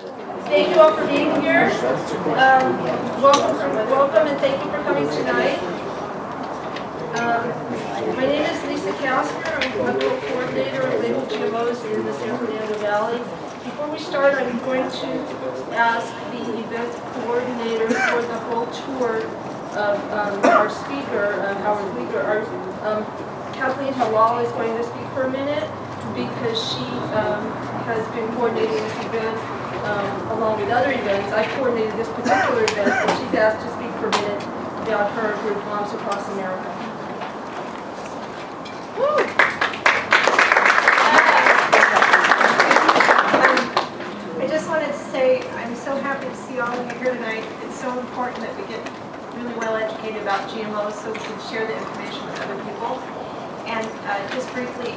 Thank you all for being here. Welcome and thank you for coming tonight. My name is Lisa Casper. I'm Global Coordinator of Label GMOs in the San Fernando Valley. Before we start, I'm going to ask the event coordinator for the whole tour of our speaker, Howard Vlieger. Kathleen Halal is going to speak for a minute because she has been coordinating this event along with other events. I coordinated this particular event, and she's asked to speak for a minute about her group, Moms Across America. Woo! I just wanted to say I'm so happy to see all of you here tonight. It's so important that we get really well educated about GMOs so we can share the information with other people. And just briefly,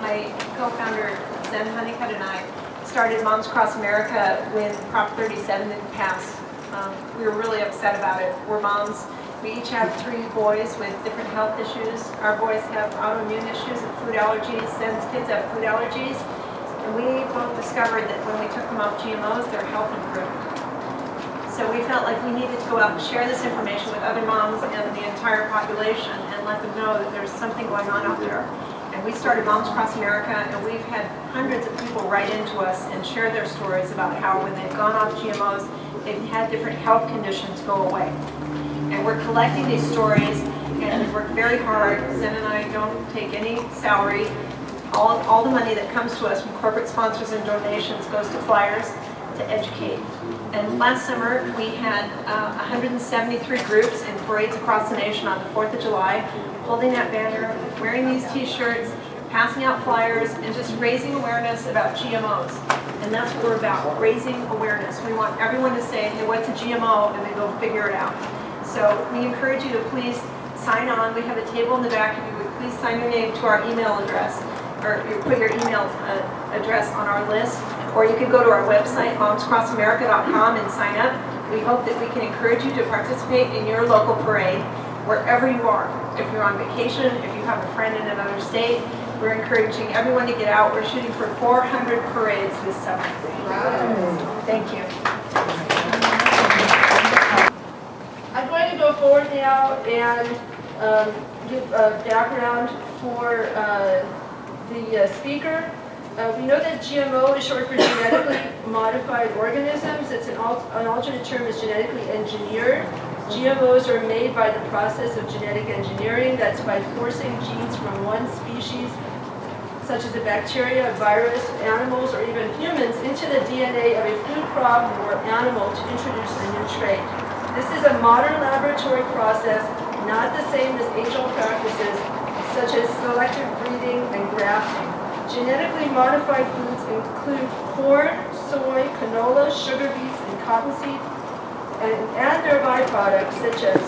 my co-founder, Zen Honeycutt, and I started Moms Across America when Prop 37 didn't pass. We were really upset about it. We're moms. We each have 3 boys with different health issues. Our boys have autoimmune issues and food allergies. Zen's kids have food allergies. And we both discovered that when we took them off GMOs, their health improved. So we felt like we needed to go out and share this information with other moms and the entire population and let them know that there's something going on out there. And we started Moms Across America, and we've had hundreds of people write into us and share their stories about how when they've gone off GMOs, they've had different health conditions go away. And we're collecting these stories, and we work very hard. Zen and I don't take any salary. All the money that comes to us from corporate sponsors and donations goes to flyers to educate. And last summer, we had 173 groups in parades across the nation on the 4th of July, holding that banner, wearing these t-shirts, passing out flyers, and just raising awareness about GMOs. And that's what we're about, raising awareness. We want everyone to say, hey, what's a GMO? And then go figure it out. So we encourage you to please sign on. We have a table in the back. If you would please sign your name to our email address, or you put your email address on our list. Or you could go to our website, momscrossamerica.com, and sign up. We hope that we can encourage you to participate in your local parade, wherever you are. If you're on vacation, if you have a friend in another state, we're encouraging everyone to get out. We're shooting for 400 parades this summer. Wow. Thank you. I'm going to go forward now and give background for the speaker. We know that GMO is short for genetically modified organisms. It's an alternate term is genetically engineered. GMOs are made by the process of genetic engineering. That's by forcing genes from one species, such as a bacteria, a virus, animals, or even humans, into the DNA of a food crop or animal to introduce a new trait. This is a modern laboratory process, not the same as age-old practices, such as selective breeding and grafting. Genetically modified foods include corn, soy, canola, sugar beets, and cottonseed, and their byproducts such as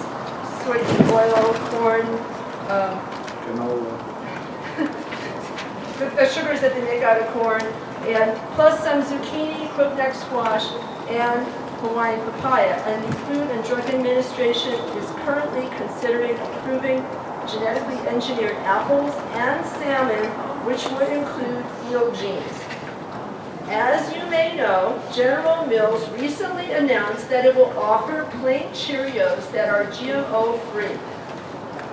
soybean oil, corn, canola, the sugars that they make out of corn, and plus some zucchini, crookneck squash, and Hawaiian papaya. And the Food and Drug Administration is currently considering approving genetically engineered apples and salmon, which would include field genes. As you may know, General Mills recently announced that it will offer plain Cheerios that are GMO-free.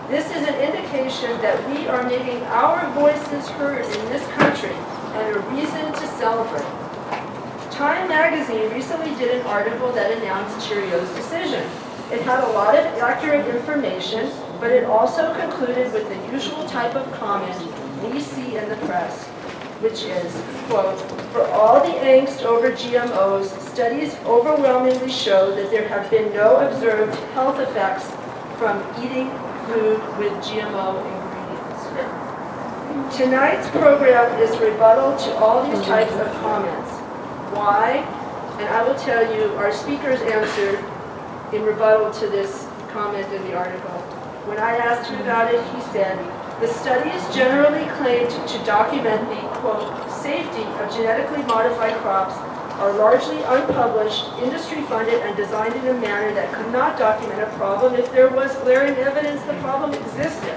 This is an indication that we are making our voices heard in this country and a reason to celebrate. Time magazine recently did an article that announced Cheerios' decision. It had a lot of accurate information, but it also concluded with the usual type of comment we see in the press, which is, quote, for all the angst over GMOs, studies overwhelmingly show that there have been no observed health effects from eating food with GMO ingredients. Tonight's program is rebuttal to all these types of comments. Why? And I will tell you our speaker's answer in rebuttal to this comment in the article. When I asked him about it, he said, the studies generally claimed to document the, quote, safety of genetically modified crops are largely unpublished, industry-funded, and designed in a manner that could not document a problem if there was glaring evidence the problem existed.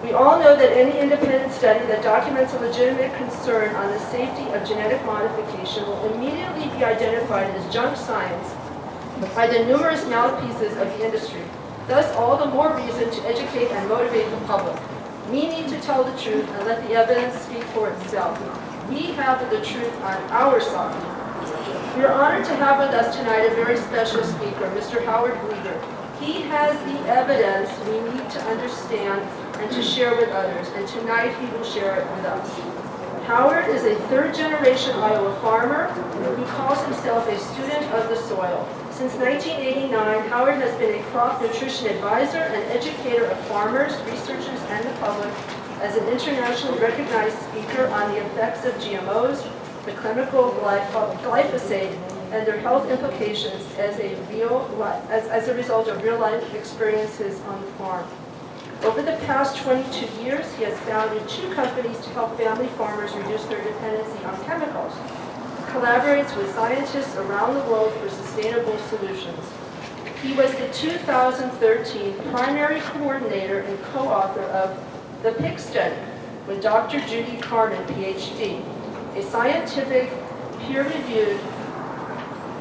We all know that any independent study that documents a legitimate concern on the safety of genetic modification will immediately be identified as junk science by the numerous mouthpieces of the industry. Thus, all the more reason to educate and motivate the public. We need to tell the truth and let the evidence speak for itself. We have the truth on our side. We are honored to have with us tonight a very special speaker, Mr. Howard Vlieger. He has the evidence we need to understand and to share with others, and tonight he will share it with us. Howard is a third-generation Iowa farmer who calls himself a student of the soil. Since 1989, Howard has been a crop nutrition advisor and educator of farmers, researchers, and the public as an internationally recognized speaker on the effects of GMOs, the chemical glyphosate, and their health implications as a result of real-life experiences on the farm. Over the past 22 years, he has founded 2 companies to help family farmers reduce their dependency on chemicals. He collaborates with scientists around the world for sustainable solutions. He was the 2013 primary coordinator and co-author of The Pig Study with Dr. Judy Carmen, PhD, a scientific, peer-reviewed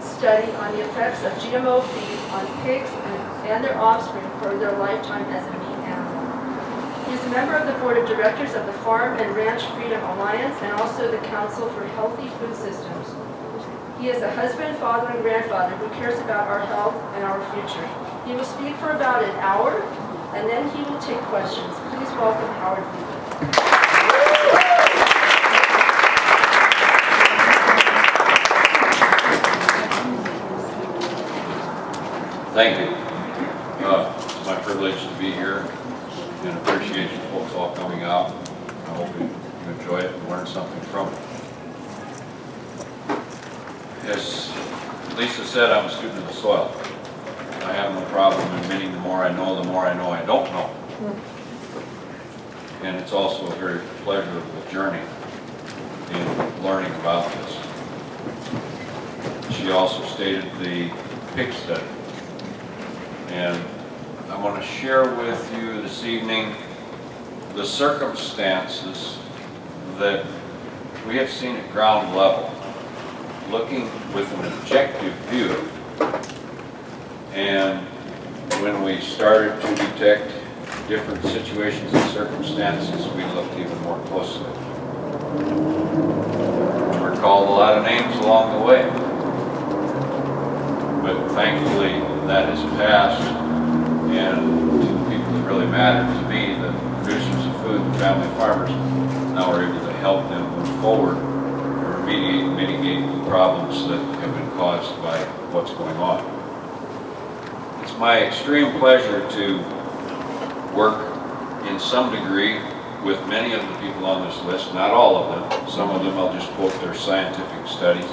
study on the effects of GMO feed on pigs and their offspring for their lifetime as a meat animal. He is a member of the board of directors of the Farm and Ranch Freedom Alliance and also the Council for Healthy Food Systems. He is a husband, father, and grandfather who cares about our health and our future. He will speak for about an hour, and then he will take questions. Please welcome Howard Vlieger. Thank you. It's my privilege to be here and appreciate you folks all coming out. I hope you enjoy it and learn something from it. As Lisa said, I'm a student of the soil. I have no problem admitting the more I know I don't know. And it's also a very pleasurable journey in learning about this. She also stated the pig study. And I want to share with you this evening the circumstances that we have seen at ground level, looking with an objective view. And when we started to detect different situations and circumstances, we looked even more closely. We were called a lot of names along the way. But thankfully, that has passed, and to the people that really matter, to me, the producers of food, the family farmers, now we're able to help them move forward and mitigate the problems that have been caused by what's going on. It's my extreme pleasure to work in some degree with many of the people on this list, not all of them. Some of them I'll just quote their scientific studies.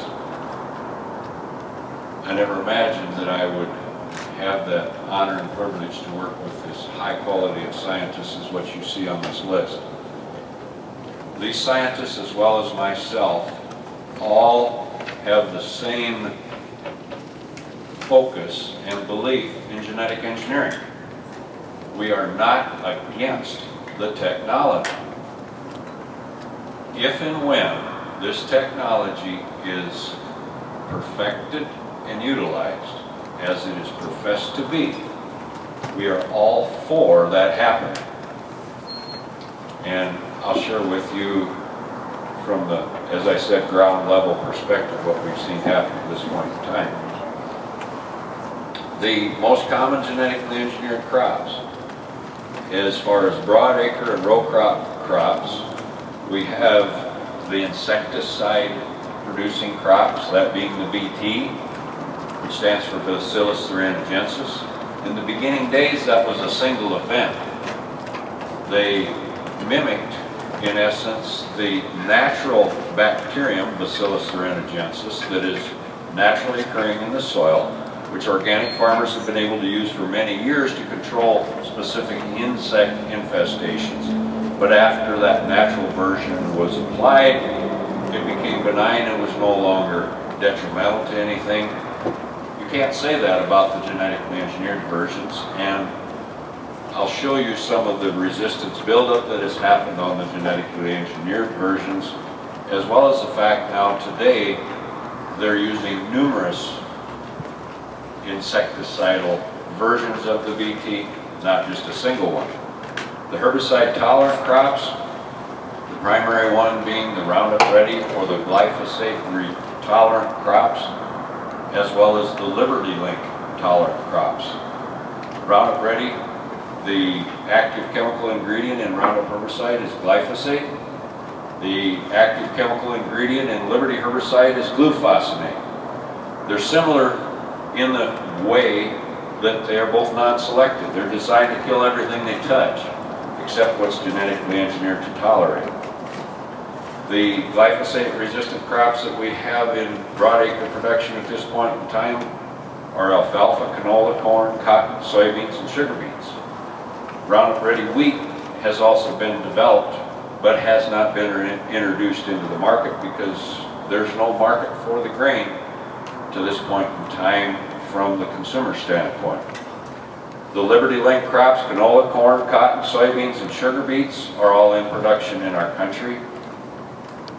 I never imagined that I would have that honor and privilege to work with this high quality of scientists as what you see on this list. These scientists, as well as myself, all have the same focus and belief in genetic engineering. We are not against the technology. If and when this technology is perfected and utilized as it is professed to be, we are all for that happening. And I'll share with you from the, as I said, ground level perspective what we've seen happen at this point in time. The most common genetically engineered crops, as far as broad acre and row crop crops, we have the insecticide producing crops, that being the BT, which stands for Bacillus thuringiensis. In the beginning days, that was a single event. They mimicked, in essence, the natural bacterium, Bacillus thuringiensis, that is naturally occurring in the soil, which organic farmers have been able to use for many years to control specific insect infestations. But after that natural version was applied, it became benign and was no longer detrimental to anything. You can't say that about the genetically engineered versions, and I'll show you some of the resistance buildup that has happened on the genetically engineered versions, as well as the fact now today they're using numerous insecticidal versions of the BT, not just a single one. The herbicide tolerant crops, the primary one being the Roundup Ready or the glyphosate tolerant crops, as well as the Liberty Link tolerant crops. Roundup Ready, the active chemical ingredient in Roundup herbicide is glyphosate. The active chemical ingredient in Liberty herbicide is glufosinate. They're similar in the way that they are both non-selective. They're designed to kill everything they touch, except what's genetically engineered to tolerate. The glyphosate-resistant crops that we have in broadacre production at this point in time are alfalfa, canola, corn, cotton, soybeans, and sugar beets. Roundup Ready wheat has also been developed, but has not been introduced into the market because there's no market for the grain to this point in time from the consumer standpoint. The Liberty Link crops, canola, corn, cotton, soybeans, and sugar beets are all in production in our country.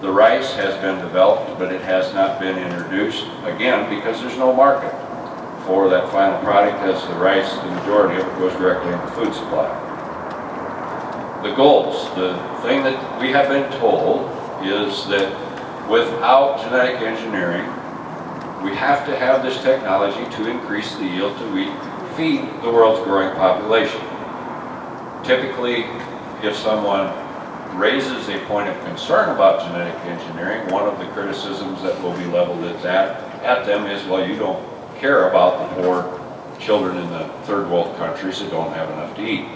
The rice has been developed, but it has not been introduced, again, because there's no market for that final product, as the rice, the majority of it goes directly into food supply. The goals, the thing that we have been told is that without genetic engineering, we have to have this technology to increase the yield to feed the world's growing population. Typically, if someone raises a point of concern about genetic engineering, one of the criticisms that will be leveled at them is, well, you don't care about the poor children in the third world countries that don't have enough to eat.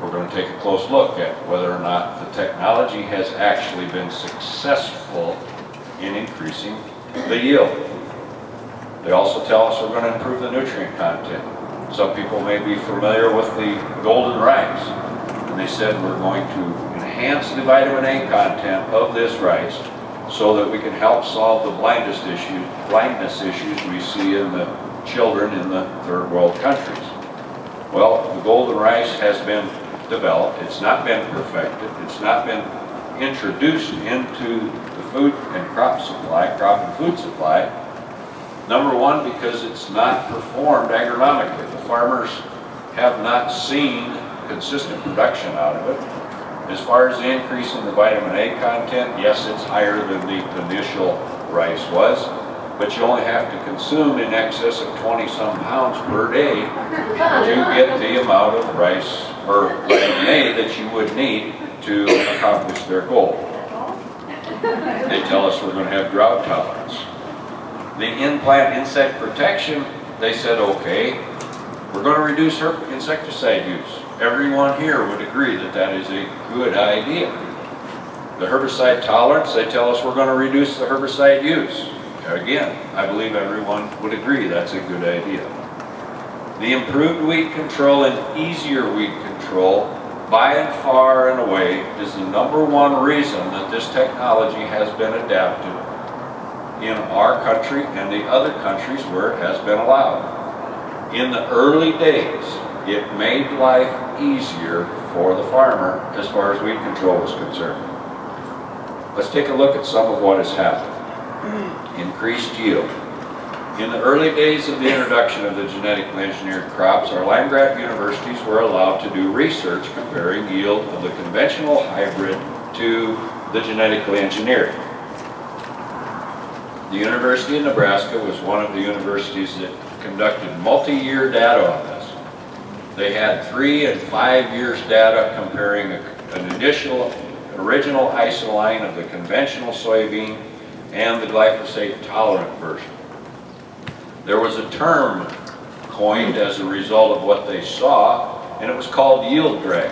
We're going to take a close look at whether or not the technology has actually been successful in increasing the yield. They also tell us we're going to improve the nutrient content. Some people may be familiar with the golden rice, and they said we're going to enhance the vitamin A content of this rice so that we can help solve the blindness issues we see in the children in the third world countries. Well, the golden rice has been developed. It's not been perfected. It's not been introduced into the food and crop and food supply. Number one, because it's not performed agronomically. The farmers have not seen consistent production out of it. As far as the increase in the vitamin A content, yes, it's higher than the initial rice was, but you only have to consume in excess of 20-some pounds per day to get the amount of rice or vitamin A that you would need to accomplish their goal. They tell us we're going to have drought tolerance. The in-plant insect protection, they said, okay, we're going to reduce insecticide use. Everyone here would agree that that is a good idea. The herbicide tolerance, they tell us we're going to reduce the herbicide use. Again, I believe everyone would agree that's a good idea. The improved weed control and easier weed control, by and far and away, is the number one reason that this technology has been adapted in our country and the other countries where it has been allowed. In the early days, it made life easier for the farmer as far as weed control is concerned. Let's take a look at some of what has happened. Increased yield. In the early days of the introduction of the genetically engineered crops, our land-grant universities were allowed to do research comparing yield of the conventional hybrid to the genetically engineered. The University of Nebraska was one of the universities that conducted multi-year data on this. They had 3 and 5 years data comparing an original isoline of the conventional soybean and the glyphosate tolerant version. There was a term coined as a result of what they saw, and it was called yield drag.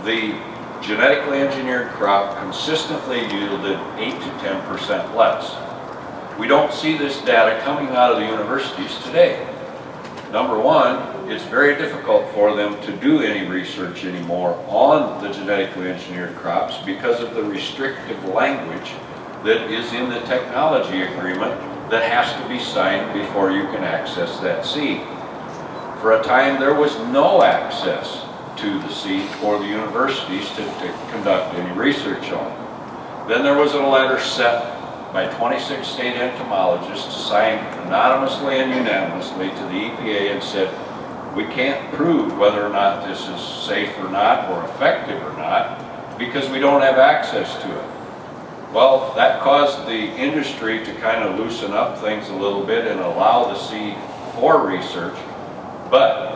The genetically engineered crop consistently yielded 8 to 10% less. We don't see this data coming out of the universities today. Number one, it's very difficult for them to do any research anymore on the genetically engineered crops because of the restrictive language that is in the technology agreement that has to be signed before you can access that seed. For a time, there was no access to the seed for the universities to conduct any research on. Then there was a letter sent by 26 state entomologists, signed anonymously and unanimously to the EPA, and said, we can't prove whether or not this is safe or not, or effective or not, because we don't have access to it. Well, that caused the industry to kind of loosen up things a little bit and allow the seed for research, but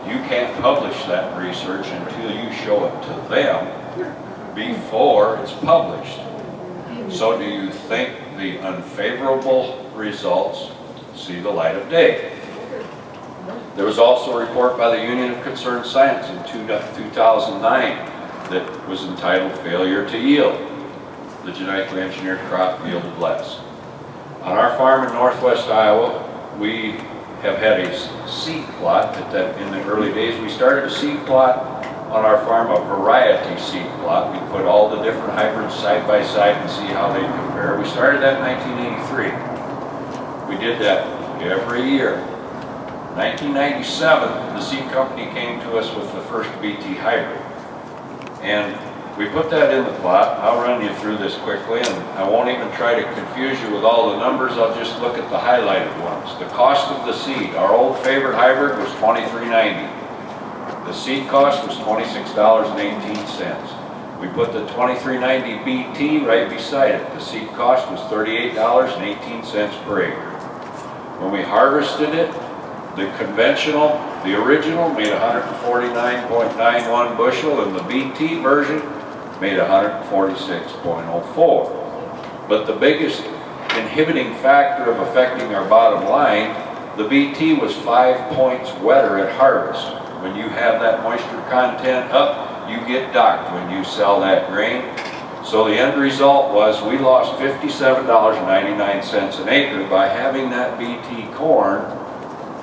you can't publish that research until you show it to them before it's published. So do you think the unfavorable results see the light of day? There was also a report by the Union of Concerned Science in 2009 that was entitled Failure to Yield. The genetically engineered crop yielded less. On our farm in northwest Iowa, we have had a seed plot. In the early days, we started a seed plot on our farm, a variety seed plot. We put all the different hybrids side by side and see how they compare. We started that in 1983. We did that every year. 1997, the seed company came to us with the first BT hybrid. And we put that in the plot. I'll run you through this quickly, and I won't even try to confuse you with all the numbers. I'll just look at the highlighted ones. The cost of the seed, our old favorite hybrid was $23.90. The seed cost was $26.18. We put the $23.90 BT right beside it. The seed cost was $38.18 per acre. When we harvested it, the conventional, the original, made 149.91 bushel, and the BT version made 146.04. But the biggest inhibiting factor of affecting our bottom line, the BT was 5 points wetter at harvest. When you have that moisture content up, you get docked when you sell that grain. So the end result was we lost $57.99 an acre by having that BT corn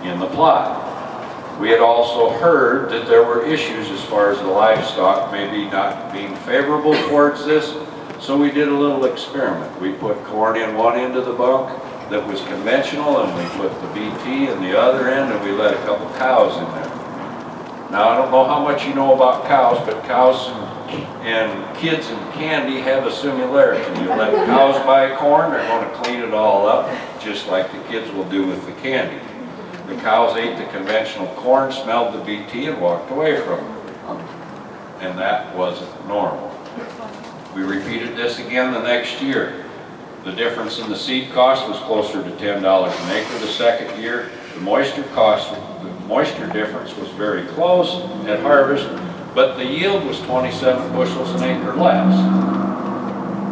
in the plot. We had also heard that there were issues as far as the livestock maybe not being favorable towards this, so we did a little experiment. We put corn in one end of the bunk that was conventional, and we put the BT in the other end, and we let a couple cows in there. Now, I don't know how much you know about cows, but cows and kids and candy have a similarity. You let cows buy corn, they're going to clean it all up, just like the kids will do with the candy. The cows ate the conventional corn, smelled the BT, and walked away from it. And that wasn't normal. We repeated this again the next year. The difference in the seed cost was closer to $10 an acre the second year. The moisture difference was very close at harvest, but the yield was 27 bushels an acre less.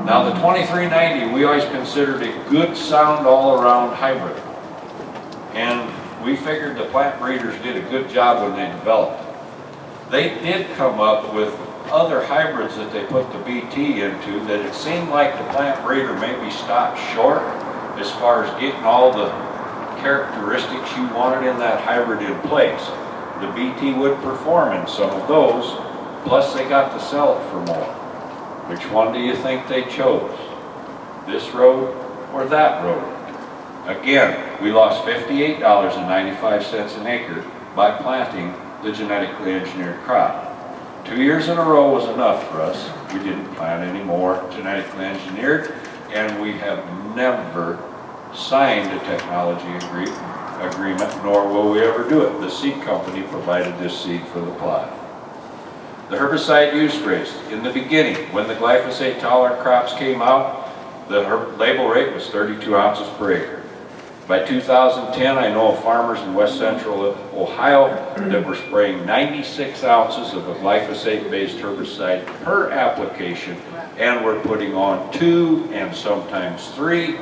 Now the 2390 we always considered a good, sound, all-around hybrid. And we figured the plant breeders did a good job when they developed it. They did come up with other hybrids that they put the BT into that it seemed like the plant breeder maybe stopped short as far as getting all the characteristics you wanted in that hybrid in place. The BT would perform in some of those, plus they got to sell it for more. Which one do you think they chose? This road or that road? Again, we lost $58.95 an acre by planting the genetically engineered crop. 2 years in a row was enough for us. We didn't plant any more genetically engineered, and we have never signed a technology agreement, nor will we ever do it. The seed company provided this seed for the plot. The herbicide use rates. In the beginning, when the glyphosate tolerant crops came out, the label rate was 32 ounces per acre. By 2010, I know of farmers in west central Ohio that were spraying 96 ounces of a glyphosate-based herbicide per application, and were putting on 2 and sometimes 3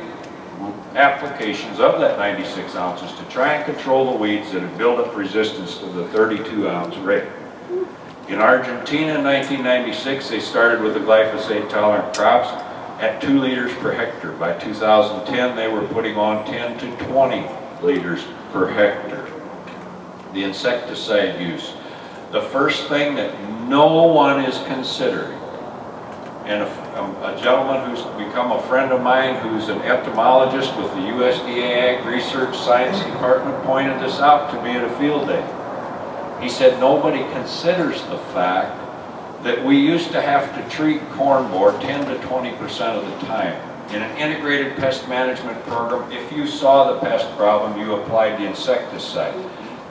applications of that 96 ounces to try and control the weeds that had built up resistance to the 32-ounce rate. In Argentina in 1996, they started with the glyphosate-tolerant crops at 2 liters per hectare. By 2010, they were putting on 10 to 20 liters per hectare. The insecticide use. The first thing that no one is considering, and a gentleman who's become a friend of mine who's an entomologist with the USDA Ag Research Science Department pointed this out to me at a field day. He said nobody considers the fact that we used to have to treat corn borer 10 to 20% of the time. In an integrated pest management program, if you saw the pest problem, you applied the insecticide.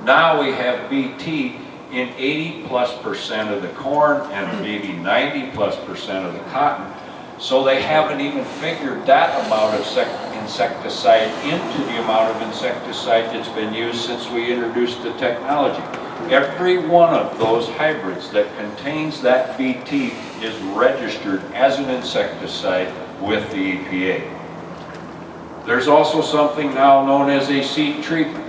Now we have BT in 80+% of the corn and maybe 90+% of the cotton. So they haven't even figured that amount of insecticide into the amount of insecticide that's been used since we introduced the technology. Every one of those hybrids that contains that BT is registered as an insecticide with the EPA. There's also something now known as a seed treatment.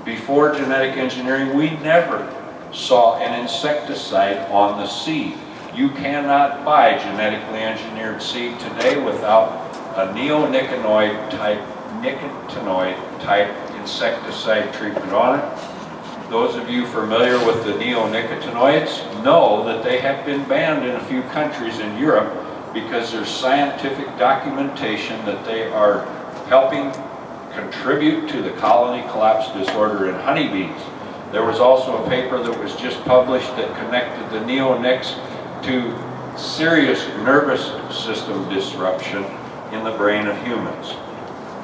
Before genetic engineering, we never saw an insecticide on the seed. You cannot buy genetically engineered seed today without a neonicotinoid type insecticide treatment on it. Those of you familiar with the neonicotinoids know that they have been banned in a few countries in Europe because there's scientific documentation that they are helping contribute to the colony collapse disorder in honeybees. There was also a paper that was just published that connected the neonics to serious nervous system disruption in the brain of humans.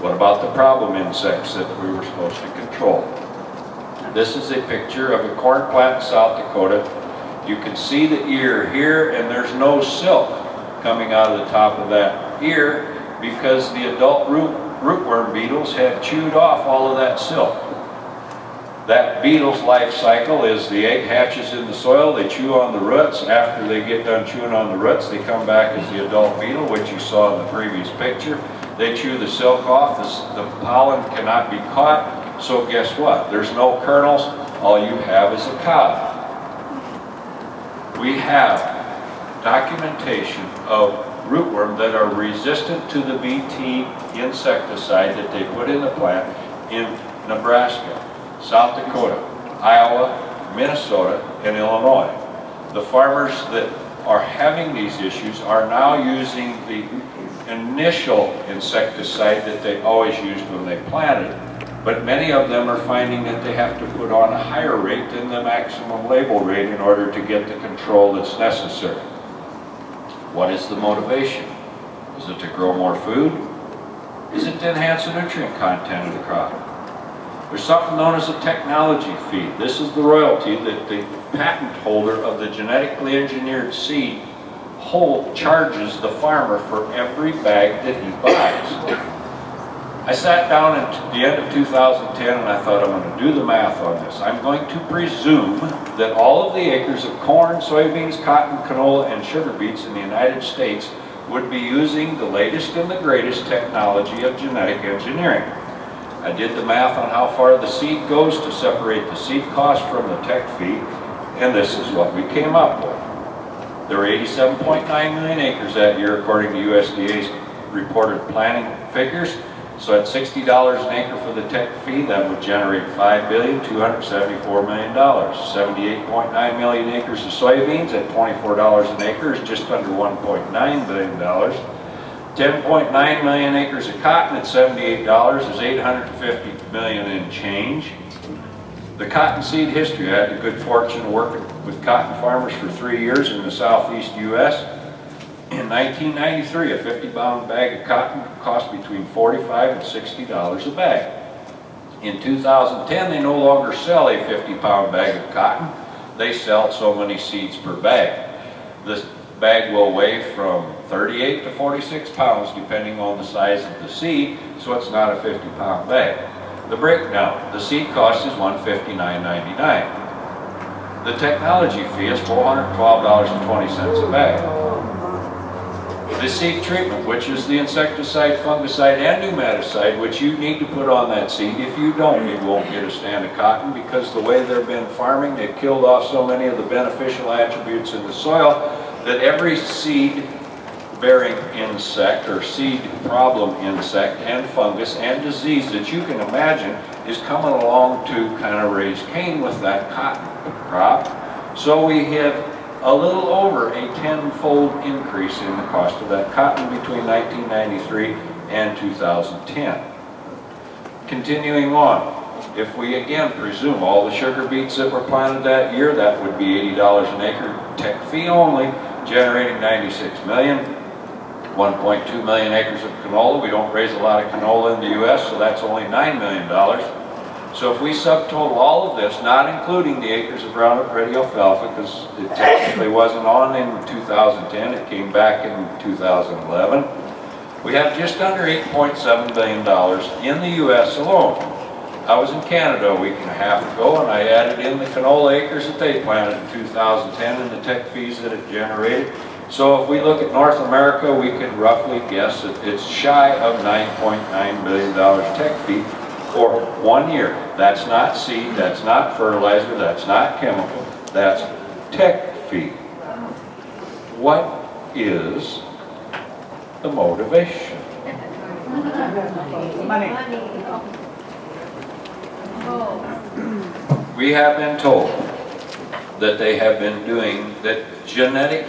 What about the problem insects that we were supposed to control? This is a picture of a corn plant in South Dakota. You can see the ear here, and there's no silk coming out of the top of that ear because the adult rootworm beetles have chewed off all of that silk. That beetle's life cycle is the egg hatches in the soil, they chew on the roots. After they get done chewing on the roots, they come back as the adult beetle, which you saw in the previous picture. They chew the silk off, the pollen cannot be caught. So guess what? There's no kernels, all you have is a cow. We have documentation of rootworm that are resistant to the BT insecticide that they put in the plant in Nebraska, South Dakota, Iowa, Minnesota, and Illinois. The farmers that are having these issues are now using the initial insecticide that they always used when they planted. But many of them are finding that they have to put on a higher rate than the maximum label rate in order to get the control that's necessary. What is the motivation? Is it to grow more food? Is it to enhance the nutrient content of the crop? There's something known as a technology fee. This is the royalty that the patent holder of the genetically engineered seed charges the farmer for every bag that he buys. I sat down at the end of 2010 and I thought, I'm going to do the math on this. I'm going to presume that all of the acres of corn, soybeans, cotton, canola, and sugar beets in the United States would be using the latest and the greatest technology of genetic engineering. I did the math on how far the seed goes to separate the seed cost from the tech fee, and this is what we came up with. There were 87.9 million acres that year according to USDA's reported planting figures. So at $60 an acre for the tech fee, that would generate $5,274,000,000. 78.9 million acres of soybeans at $24 an acre is just under $1.9 billion. 10.9 million acres of cotton at $78 is $850 million in change. The cottonseed history, I had the good fortune of working with cotton farmers for 3 years in the southeast U.S. In 1993, a 50-pound bag of cotton cost between $45 and $60 a bag. In 2010, they no longer sell a 50-pound bag of cotton. They sell so many seeds per bag. This bag will weigh from 38 to 46 pounds depending on the size of the seed, so it's not a 50-pound bag. The breakdown, the seed cost is $159.99. The technology fee is $412.20 a bag. The seed treatment, which is the insecticide, fungicide, and pneumaticide, which you need to put on that seed. If you don't, you won't get a stand of cotton because the way they've been farming, they've killed off so many of the beneficial attributes in the soil that every seed-bearing insect or seed problem insect and fungus and disease that you can imagine is coming along to kind of raise Cain with that cotton crop. So we have a little over a 10-fold increase in the cost of that cotton between 1993 and 2010. Continuing on, If we again presume all the sugar beets that were planted that year, that would be $80 an acre tech fee only, generating 96 million. 1.2 million acres of canola. We don't raise a lot of canola in the U.S., so that's only $9 million. So if we subtotal all of this, not including the acres of Roundup Ready alfalfa, because it technically wasn't on in 2010, it came back in 2011, we have just under $8.7 billion in the U.S. alone. I was in Canada a week and a half ago, and I added in the canola acres that they planted in 2010 and the tech fees that it generated. So if we look at North America, we can roughly guess that it's shy of $9.9 billion tech fee for 1 year. That's not seed, that's not fertilizer, that's not chemical, that's tech fee. What is the motivation? Money. We have been told that they have been doing, that genetic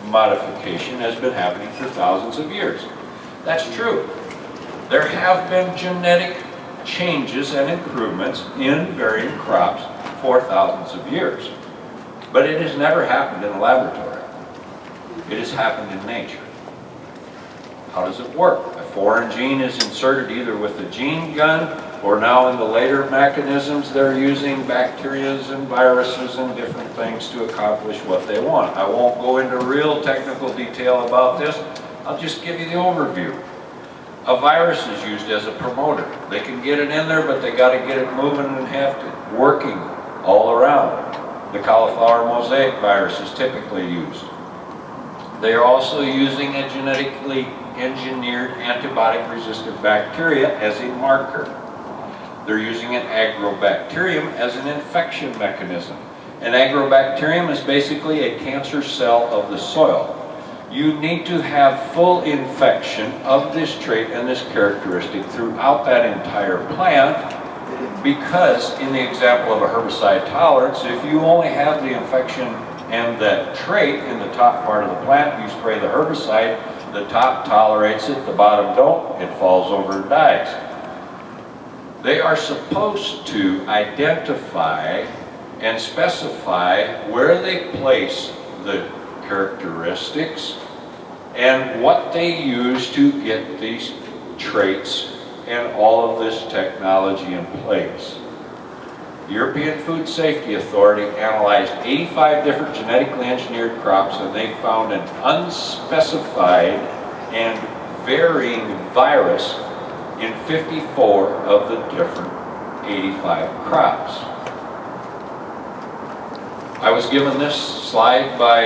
modification has been happening for thousands of years. That's true. There have been genetic changes and improvements in varying crops for thousands of years. But it has never happened in a laboratory. It has happened in nature. How does it work? A foreign gene is inserted either with a gene gun, or now in the later mechanisms they're using bacteria and viruses and different things to accomplish what they want. I won't go into real technical detail about this. I'll just give you the overview. A virus is used as a promoter. They can get it in there, but they got to get it moving and have it working all around. The cauliflower mosaic virus is typically used. They are also using a genetically engineered antibiotic-resistant bacteria as a marker. They're using an agrobacterium as an infection mechanism. An agrobacterium is basically a cancer cell of the soil. You need to have full infection of this trait and this characteristic throughout that entire plant, because in the example of a herbicide tolerance, if you only have the infection and that trait in the top part of the plant, you spray the herbicide, the top tolerates it, the bottom don't, it falls over and dies. They are supposed to identify and specify where they place the characteristics and what they use to get these traits and all of this technology in place. The European Food Safety Authority analyzed 85 different genetically engineered crops, and they found an unspecified and varying virus in 54 of the different 85 crops. I was given this slide by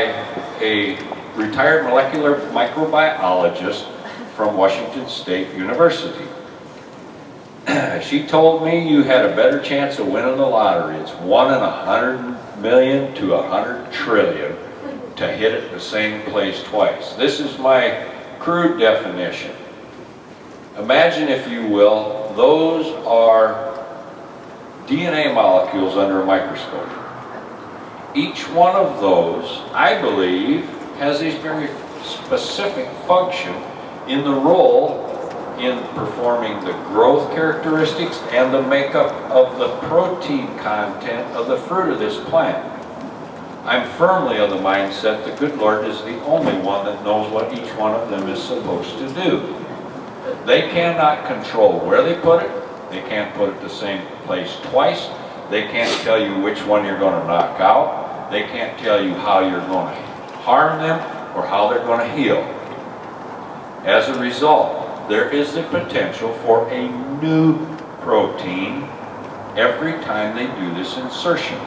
a retired molecular microbiologist from Washington State University. She told me you had a better chance of winning the lottery. It's 1 in 100 million to 100 trillion to hit it the same place twice. This is my crude definition. Imagine, if you will, those are DNA molecules under a microscope. Each one of those, I believe, has a very specific function in the role in performing the growth characteristics and the makeup of the protein content of the fruit of this plant. I'm firmly of the mindset the good Lord is the only one that knows what each one of them is supposed to do. They cannot control where they put it. They can't put it the same place twice. They can't tell you which one you're going to knock out. They can't tell you how you're going to harm them or how they're going to heal. As a result, there is the potential for a new protein every time they do this insertion.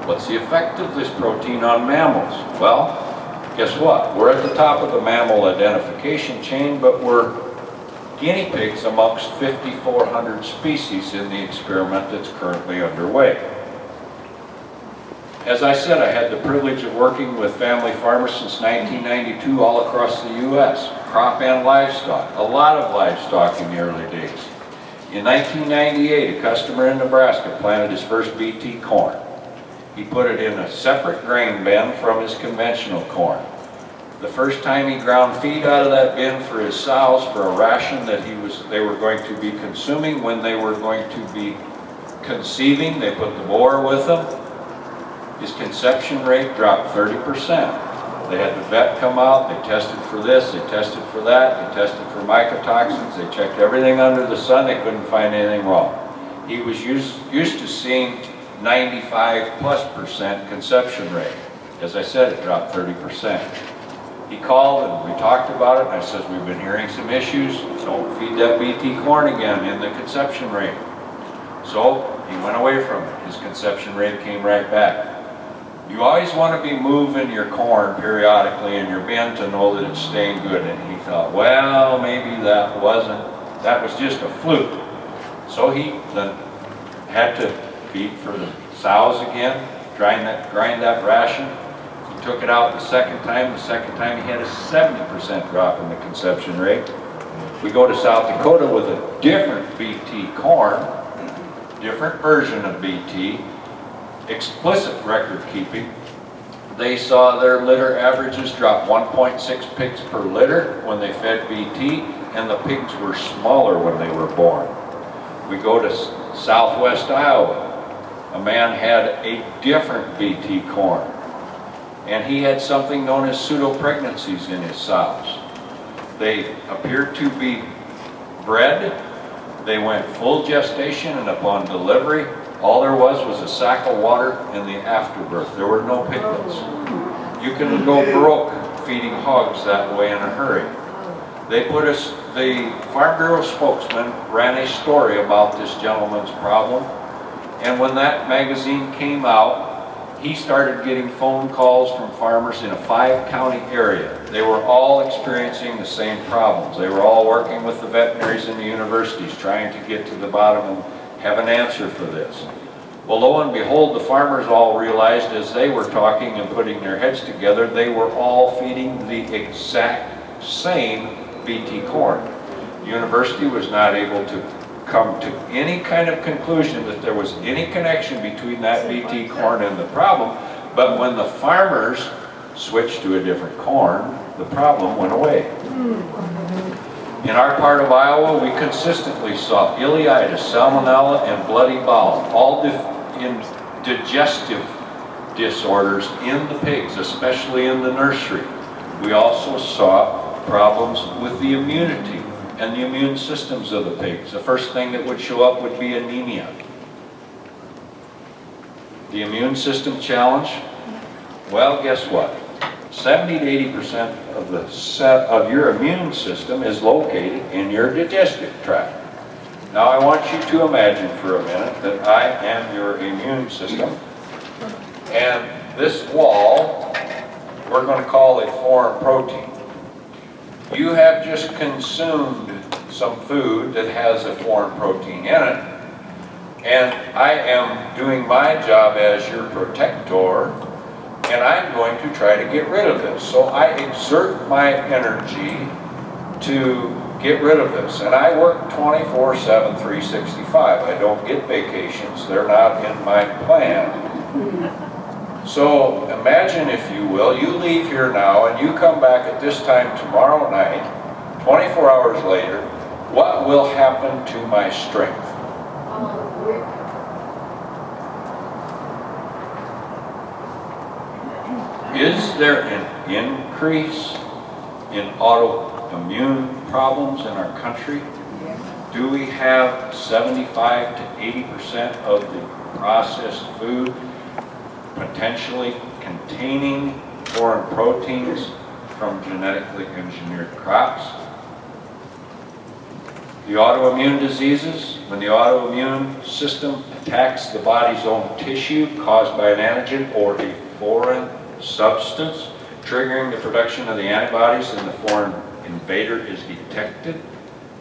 What's the effect of this protein on mammals? Well, guess what? We're at the top of the mammal identification chain, but we're guinea pigs amongst 5,400 species in the experiment that's currently underway. As I said, I had the privilege of working with family farmers since 1992 all across the U.S., crop and livestock, a lot of livestock in the early days. In 1998, a customer in Nebraska planted his first BT corn. He put it in a separate grain bin from his conventional corn. The first time he ground feed out of that bin for his sows for a ration that they were going to be consuming when they were going to be conceiving, they put the boar with them. His conception rate dropped 30%. They had the vet come out, they tested for this, they tested for that, they tested for mycotoxins, they checked everything under the sun, they couldn't find anything wrong. He was used to seeing 95+% conception rate. As I said, it dropped 30%. He called and we talked about it, and I said, we've been hearing some issues, don't feed that BT corn again in the conception rate. So he went away from it. His conception rate came right back. You always want to be moving your corn periodically in your bin to know that it's staying good. And he thought, well, maybe that was just a fluke. So he then had to feed for the sows again, grind that ration. He took it out the second time. The second time he had a 70% drop in the conception rate. We go to South Dakota with a different BT corn, different version of BT, explicit record keeping. They saw their litter averages drop 1.6 pigs per litter when they fed BT, and the pigs were smaller when they were born. We go to southwest Iowa. A man had a different BT corn, and he had something known as pseudo-pregnancies in his sows. They appeared to be bred. They went full gestation, and upon delivery, all there was a sack of water in the afterbirth. There were no piglets. You can go broke feeding hogs that way in a hurry. The Farm Bureau spokesman ran a story about this gentleman's problem, and when that magazine came out, he started getting phone calls from farmers in a 5-county area. They were all experiencing the same problems. They were all working with the veterinaries and the universities trying to get to the bottom and have an answer for this. Well, lo and behold, the farmers all realized as they were talking and putting their heads together, they were all feeding the exact same BT corn. The university was not able to come to any kind of conclusion that there was any connection between that BT corn and the problem, but when the farmers switched to a different corn, the problem went away. In our part of Iowa, we consistently saw ileitis, salmonella, and bloody bowel, all in digestive disorders in the pigs, especially in the nursery. We also saw problems with the immunity and the immune systems of the pigs. The first thing that would show up would be anemia. The immune system challenge, well, guess what? 70 to 80% of your immune system is located in your digestive tract. Now I want you to imagine for a minute that I am your immune system, and this wall we're going to call a foreign protein. You have just consumed some food that has a foreign protein in it, and I am doing my job as your protector, and I'm going to try to get rid of this. So I exert my energy to get rid of this, and I work 24/7, 365. I don't get vacations. They're not in my plan. So imagine, if you will, you leave here now and you come back at this time tomorrow night, 24 hours later, what will happen to my strength? Is there an increase in autoimmune problems in our country? Do we have 75 to 80% of the processed food potentially containing foreign proteins from genetically engineered crops? The autoimmune diseases, when the autoimmune system attacks the body's own tissue caused by an antigen or a foreign substance, triggering the production of the antibodies, and the foreign invader is detected,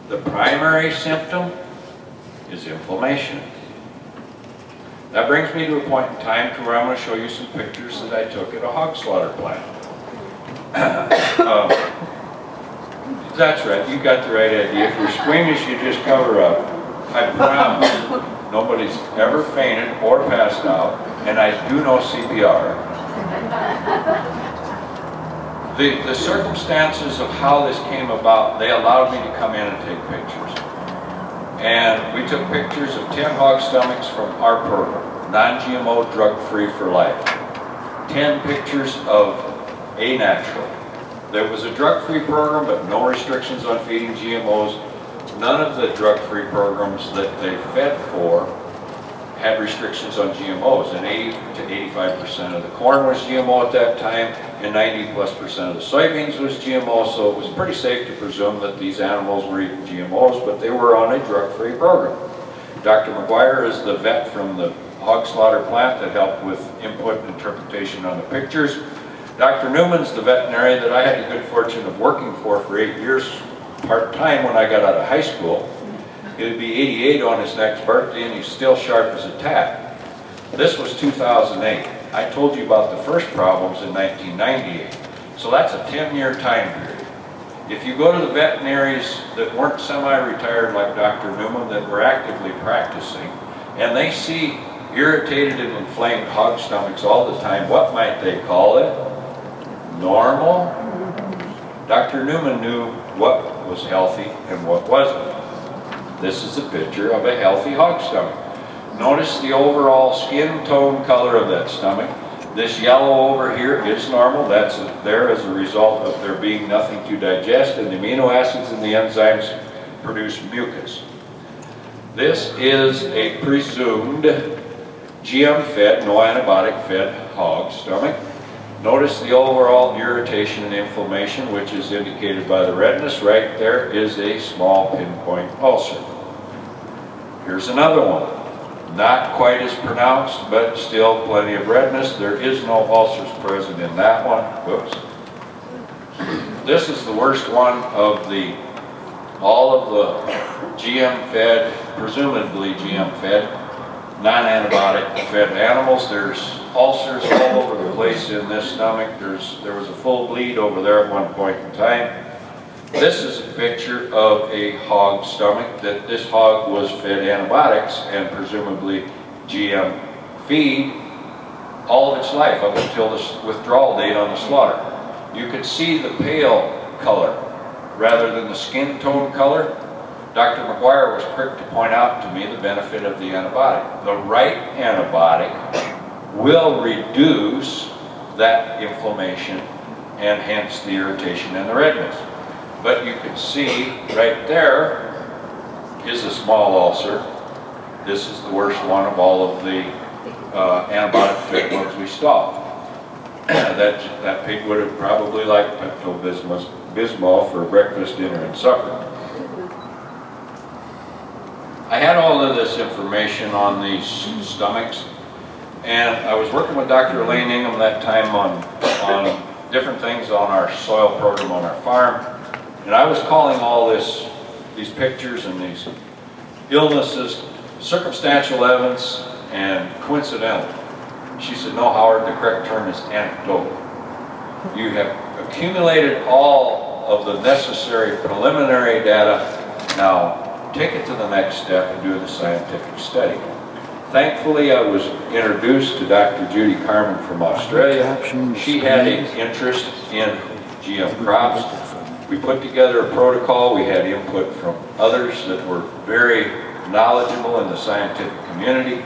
the primary symptom is inflammation. That brings me to a point in time to where I'm going to show you some pictures that I took at a hog slaughter plant. That's right, you got the right idea. If you're squeamish, you just cover up. I promise nobody's ever fainted or passed out, and I do know CPR. The circumstances of how this came about, they allowed me to come in and take pictures. And we took pictures of 10 hog stomachs from our program, non-GMO, drug-free for life. 10 pictures of a natural. There was a drug-free program, but no restrictions on feeding GMOs. None of the drug-free programs that they fed for had restrictions on GMOs, and 80 to 85% of the corn was GMO at that time, and 90+% of the soybeans was GMO, so it was pretty safe to presume that these animals were eating GMOs, but they were on a drug-free program. Dr. McGuire is the vet from the hog slaughter plant that helped with input and interpretation on the pictures. Dr. Newman's the veterinarian that I had the good fortune of working for 8 years part-time when I got out of high school. He'll be 88 on his next birthday, and he's still sharp as a tack. This was 2008. I told you about the first problems in 1998. So that's a 10-year time period. If you go to the veterinaries that weren't semi-retired like Dr. Newman, that were actively practicing, and they see irritated and inflamed hog stomachs all the time, what might they call it? Normal? Dr. Newman knew what was healthy and what wasn't. This is a picture of a healthy hog stomach. Notice the overall skin tone color of that stomach. This yellow over here is normal. That's there as a result of there being nothing to digest, and the amino acids and the enzymes produce mucus. This is a presumed GM-fed, no antibiotic-fed hog stomach. Notice the overall irritation and inflammation, which is indicated by the redness. Right there is a small pinpoint ulcer. Here's another one. Not quite as pronounced, but still plenty of redness. There is no ulcers present in that one. Whoops. This is the worst one of all of the GM-fed, presumably GM-fed, non-antibiotic fed animals. There's ulcers all over the place in this stomach. There was a full bleed over there at one point in time. This is a picture of a hog stomach that this hog was fed antibiotics and presumably GM feed all of its life up until the withdrawal date on the slaughter. You could see the pale color rather than the skin tone color. Dr. McGuire was quick to point out to me the benefit of the antibiotic. The right antibiotic will reduce that inflammation and hence the irritation and the redness. But you can see right there is a small ulcer. This is the worst one of all of the antibiotic-fed ones we stopped. That pig would have probably liked Pepto-Bismol for breakfast, dinner, and supper. I had all of this information on these stomachs, and I was working with Dr. Elaine Ingham that time on different things on our soil program on our farm, and I was calling all these pictures and these illnesses circumstantial evidence and coincidental. She said, no, Howard, the correct term is anecdotal. You have accumulated all of the necessary preliminary data. Now, take it to the next step and do the scientific study. Thankfully, I was introduced to Dr. Judy Carmen from Australia. She had an interest in GM crops. We put together a protocol. We had input from others that were very knowledgeable in the scientific community.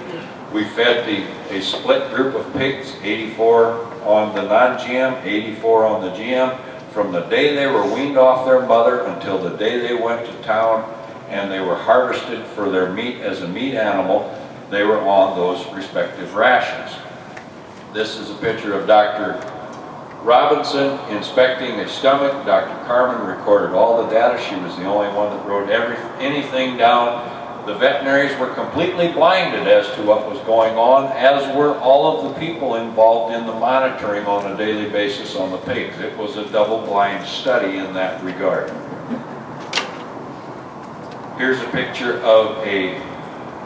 We fed a split group of pigs, 84 on the non-GM, 84 on the GM, from the day they were weaned off their mother until the day they went to town and they were harvested for their meat as a meat animal. They were on those respective rations. This is a picture of Dr. Robinson inspecting a stomach. Dr. Carmen recorded all the data. She was the only one that wrote anything down. The veterinaries were completely blinded as to what was going on, as were all of the people involved in the monitoring on a daily basis on the pigs. It was a double-blind study in that regard. Here's a picture of a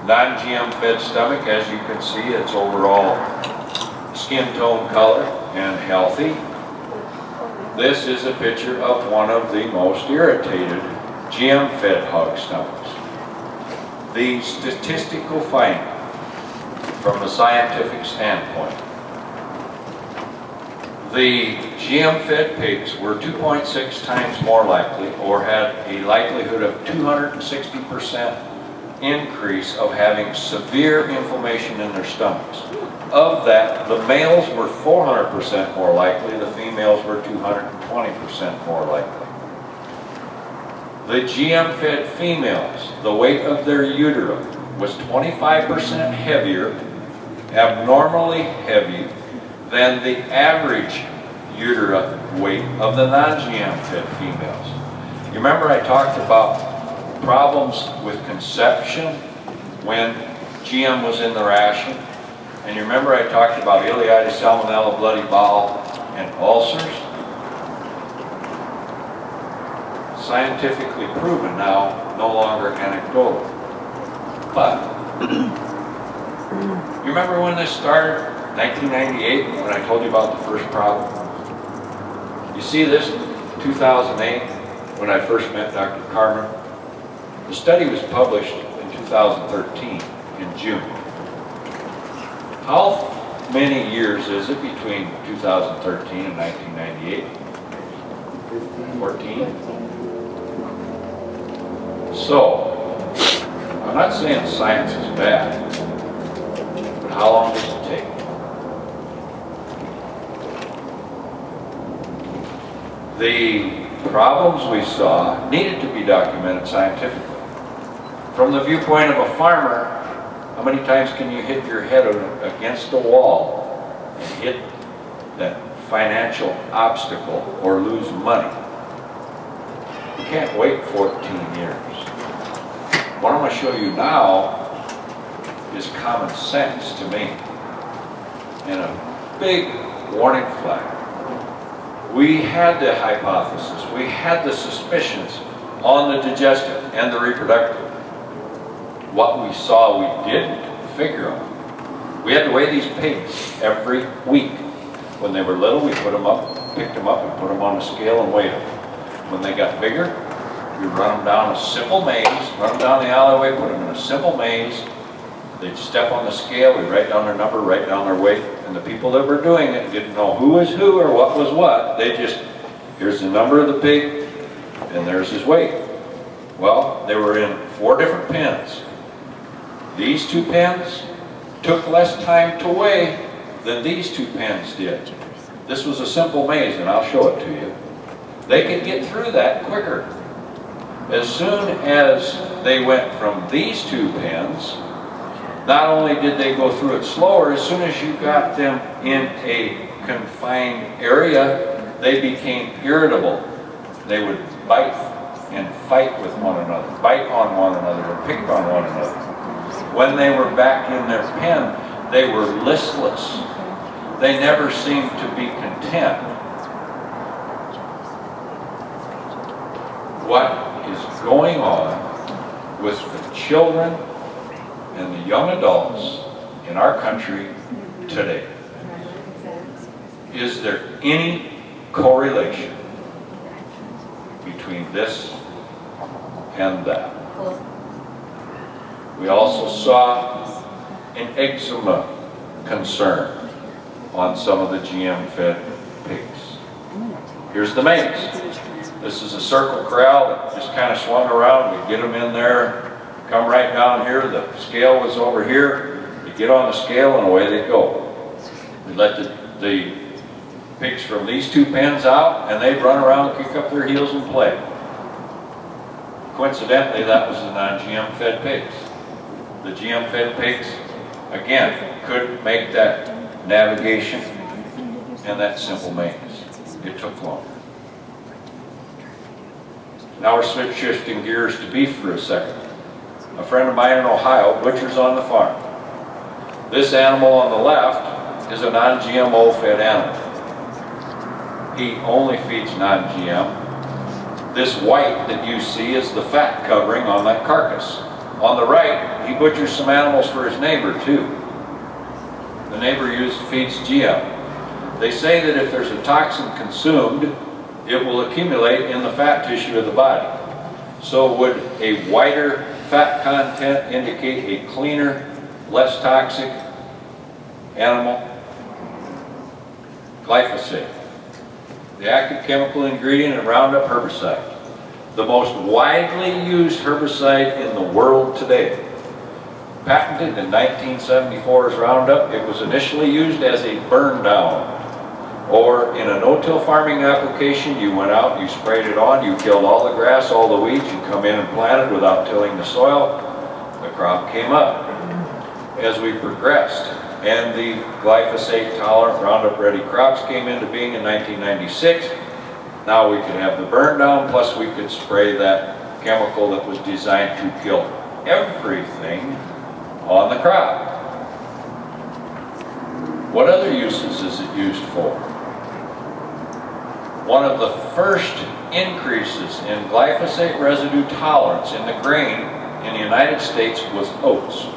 non-GM fed stomach. As you can see, it's overall skin tone color and healthy. This is a picture of one of the most irritated GM fed hog stomachs. The statistical finding from the scientific standpoint, The GM-fed pigs were 2.6 times more likely, or had a likelihood of 260% increase of having severe inflammation in their stomachs. Of that, the males were 400% more likely, the females were 220% more likely. The GM-fed females, the weight of their utero was 25% heavier, abnormally heavy, than the average utero weight of the non-GM-fed females. You remember I talked about problems with conception when GM was in the ration? And you remember I talked about ileitis, salmonella, bloody bowel, and ulcers? Scientifically proven now, no longer anecdotal. But, you remember when this started? 1998, when I told you about the first problem. You see this, 2008, when I first met Dr. Carmen. The study was published in 2013, in June. How many years is it between 2013 and 1998? 14? So, I'm not saying science is bad, but how long does it take? The problems we saw needed to be documented scientifically. From the viewpoint of a farmer, how many times can you hit your head against a wall and hit that financial obstacle or lose money? You can't wait 14 years. What I'm going to show you now is common sense to me, and a big warning flag. We had the hypothesis, we had the suspicions on the digestive and the reproductive. What we saw we didn't figure on. We had to weigh these pigs every week. When they were little, we put them up, picked them up and put them on a scale and weighed them. When they got bigger, we run them down a simple maze, run them down the alleyway, put them in a simple maze. They'd step on the scale, we write down their number, write down their weight, and the people that were doing it didn't know who was who or what was what. They just, here's the number of the pig, and there's his weight. Well, they were in 4 different pens. These 2 pens took less time to weigh than these 2 pens did. This was a simple maze, and I'll show it to you. They could get through that quicker. As soon as they went from these 2 pens, not only did they go through it slower, as soon as you got them in a confined area, they became irritable. They would bite and fight with one another, bite on one another, or pick on one another. When they were back in their pen, they were listless. They never seemed to be content. What is going on with the children and the young adults in our country today? Is there any correlation between this and that? We also saw an eczema concern on some of the GM-fed pigs. Here's the maze. This is a circle corral that just kind of swung around. We'd get them in there, come right down here. The scale was over here. They'd get on the scale and away they'd go. We'd let the pigs from these 2 pens out, and they'd run around, kick up their heels and play. Coincidentally, that was the non-GM-fed pigs. The GM-fed pigs, again, couldn't make that navigation and that simple maze. It took longer. Now we're shifting gears to beef for a second. A friend of mine in Ohio butchers on the farm. This animal on the left is a non-GMO fed animal. He only feeds non-GM. This white that you see is the fat covering on that carcass. On the right, he butchers some animals for his neighbor too. The neighbor feeds GM. They say that if there's a toxin consumed, it will accumulate in the fat tissue of the body. So would a whiter fat content indicate a cleaner, less toxic animal? Glyphosate. the active chemical ingredient in Roundup herbicide. The most widely used herbicide in the world today. Patented in 1974 as Roundup, it was initially used as a burn down. Or in a no-till farming application, you went out, you sprayed it on, you killed all the grass, all the weeds, you come in and planted without tilling the soil, the crop came up. As we progressed, and the glyphosate-tolerant Roundup-ready crops came into being in 1996, now we could have the burn down, plus we could spray that chemical that was designed to kill everything on the crop. What other uses is it used for? One of the first increases in glyphosate residue tolerance in the grain in the United States was oats.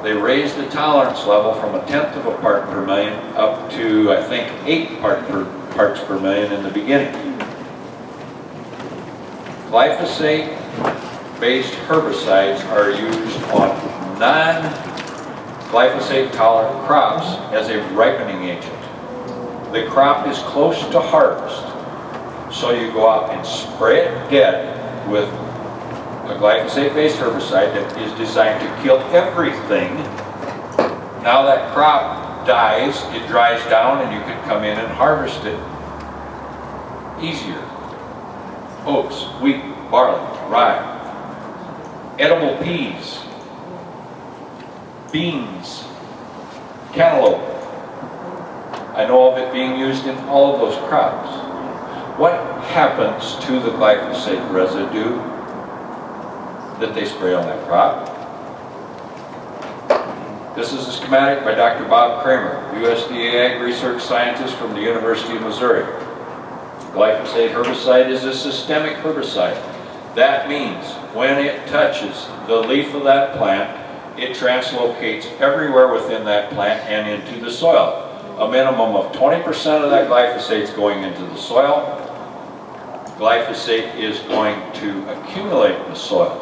They raised the tolerance level from 1/10 of a part per million up to, I think, 8 parts per million in the beginning. Glyphosate-based herbicides are used on non-glyphosate-tolerant crops as a ripening agent. The crop is close to harvest, so you go out and spray it dead with a glyphosate-based herbicide that is designed to kill everything. Now that crop dies, it dries down, and you can come in and harvest it easier. Oats, wheat, barley, rye, edible peas, beans, cantaloupe. I know of it being used in all of those crops. What happens to the glyphosate residue that they spray on that crop? This is a schematic by Dr. Bob Kramer, USDA Ag Research Scientist from the University of Missouri. Glyphosate herbicide is a systemic herbicide. That means when it touches the leaf of that plant, it translocates everywhere within that plant and into the soil. A minimum of 20% of that glyphosate is going into the soil. Glyphosate is going to accumulate in the soil.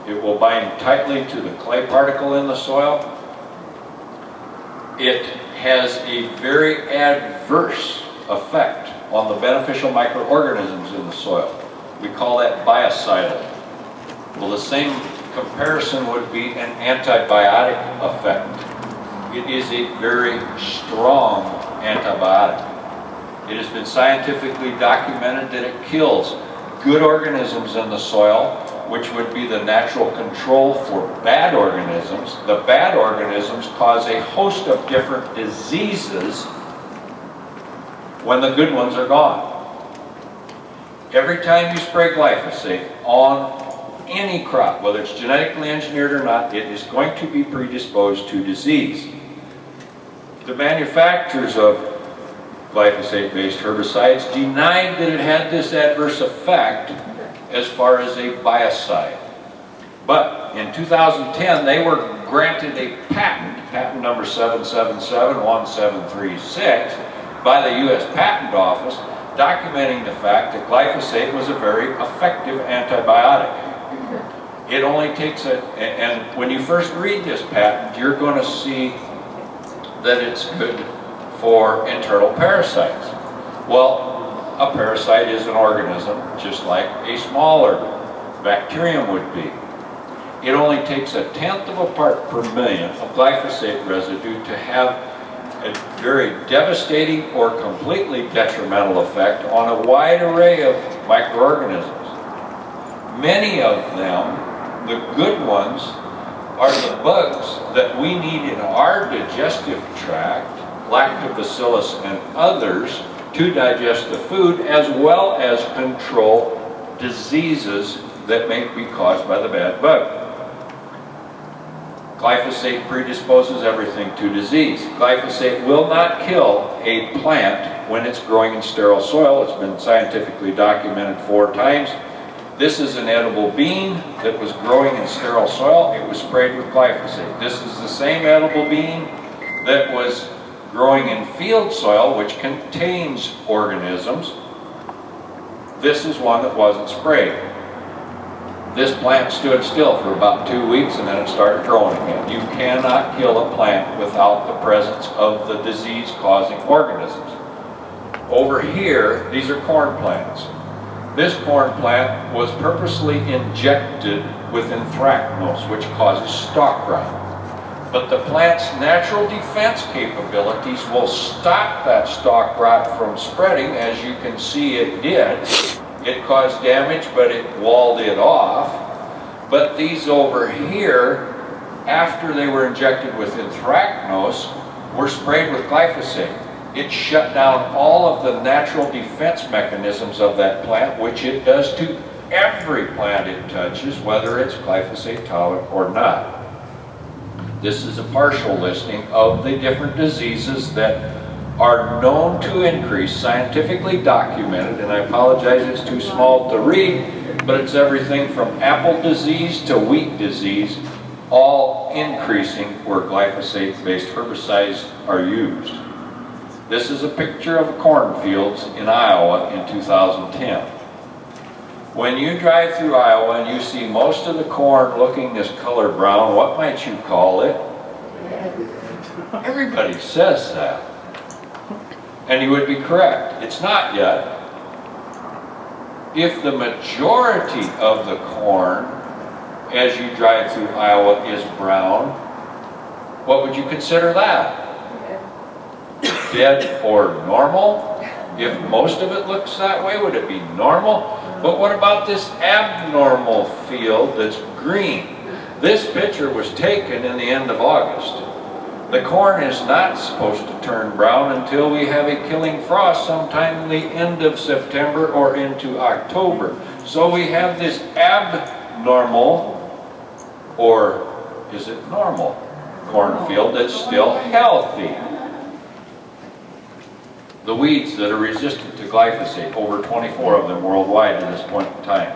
It will bind tightly to the clay particle in the soil. It has a very adverse effect on the beneficial microorganisms in the soil. We call that biocidal. Well, the same comparison would be an antibiotic effect. It is a very strong antibiotic. It has been scientifically documented that it kills good organisms in the soil, which would be the natural control for bad organisms. The bad organisms cause a host of different diseases when the good ones are gone. Every time you spray glyphosate on any crop, whether it's genetically engineered or not, it is going to be predisposed to disease. The manufacturers of glyphosate-based herbicides denied that it had this adverse effect as far as a biocide. But in 2010, they were granted a patent number 7771736, by the U.S. Patent Office, documenting the fact that glyphosate was a very effective antibiotic. It only takes and when you first read this patent, you're going to see that it's good for internal parasites. Well, a parasite is an organism just like a smaller bacterium would be. It only takes 1/10 of a part per million of glyphosate residue to have a very devastating or completely detrimental effect on a wide array of microorganisms. Many of them, the good ones, are the bugs that we need in our digestive tract, lactobacillus and others, to digest the food, as well as control diseases that may be caused by the bad bug. Glyphosate predisposes everything to disease. Glyphosate will not kill a plant when it's growing in sterile soil. It's been scientifically documented 4 times. This is an edible bean that was growing in sterile soil. It was sprayed with glyphosate. This is the same edible bean that was growing in field soil, which contains organisms. This is one that wasn't sprayed. This plant stood still for about 2 weeks and then it started growing again. You cannot kill a plant without the presence of the disease-causing organisms. Over here, these are corn plants. This corn plant was purposely injected with anthracnose, which causes stalk rot. But the plant's natural defense capabilities will stop that stalk rot from spreading, as you can see it did. It caused damage, but it walled it off. But these over here, after they were injected with anthracnose, were sprayed with glyphosate. It shut down all of the natural defense mechanisms of that plant, which it does to every plant it touches, whether it's glyphosate tolerant or not. This is a partial listing of the different diseases that are known to increase, scientifically documented, and I apologize it's too small to read, but it's everything from apple disease to wheat disease, all increasing where glyphosate-based herbicides are used. This is a picture of cornfields in Iowa in 2010. When you drive through Iowa and you see most of the corn looking this color brown, what might you call it? Everybody says that. And you would be correct. It's not yet. If the majority of the corn as you drive through Iowa is brown, what would you consider that? Dead or normal? If most of it looks that way, would it be normal? But what about this abnormal field that's green? This picture was taken in the end of August. The corn is not supposed to turn brown until we have a killing frost sometime in the end of September or into October. So we have this abnormal, or is it normal, cornfield that's still healthy. The weeds that are resistant to glyphosate, over 24 of them worldwide at this point in time.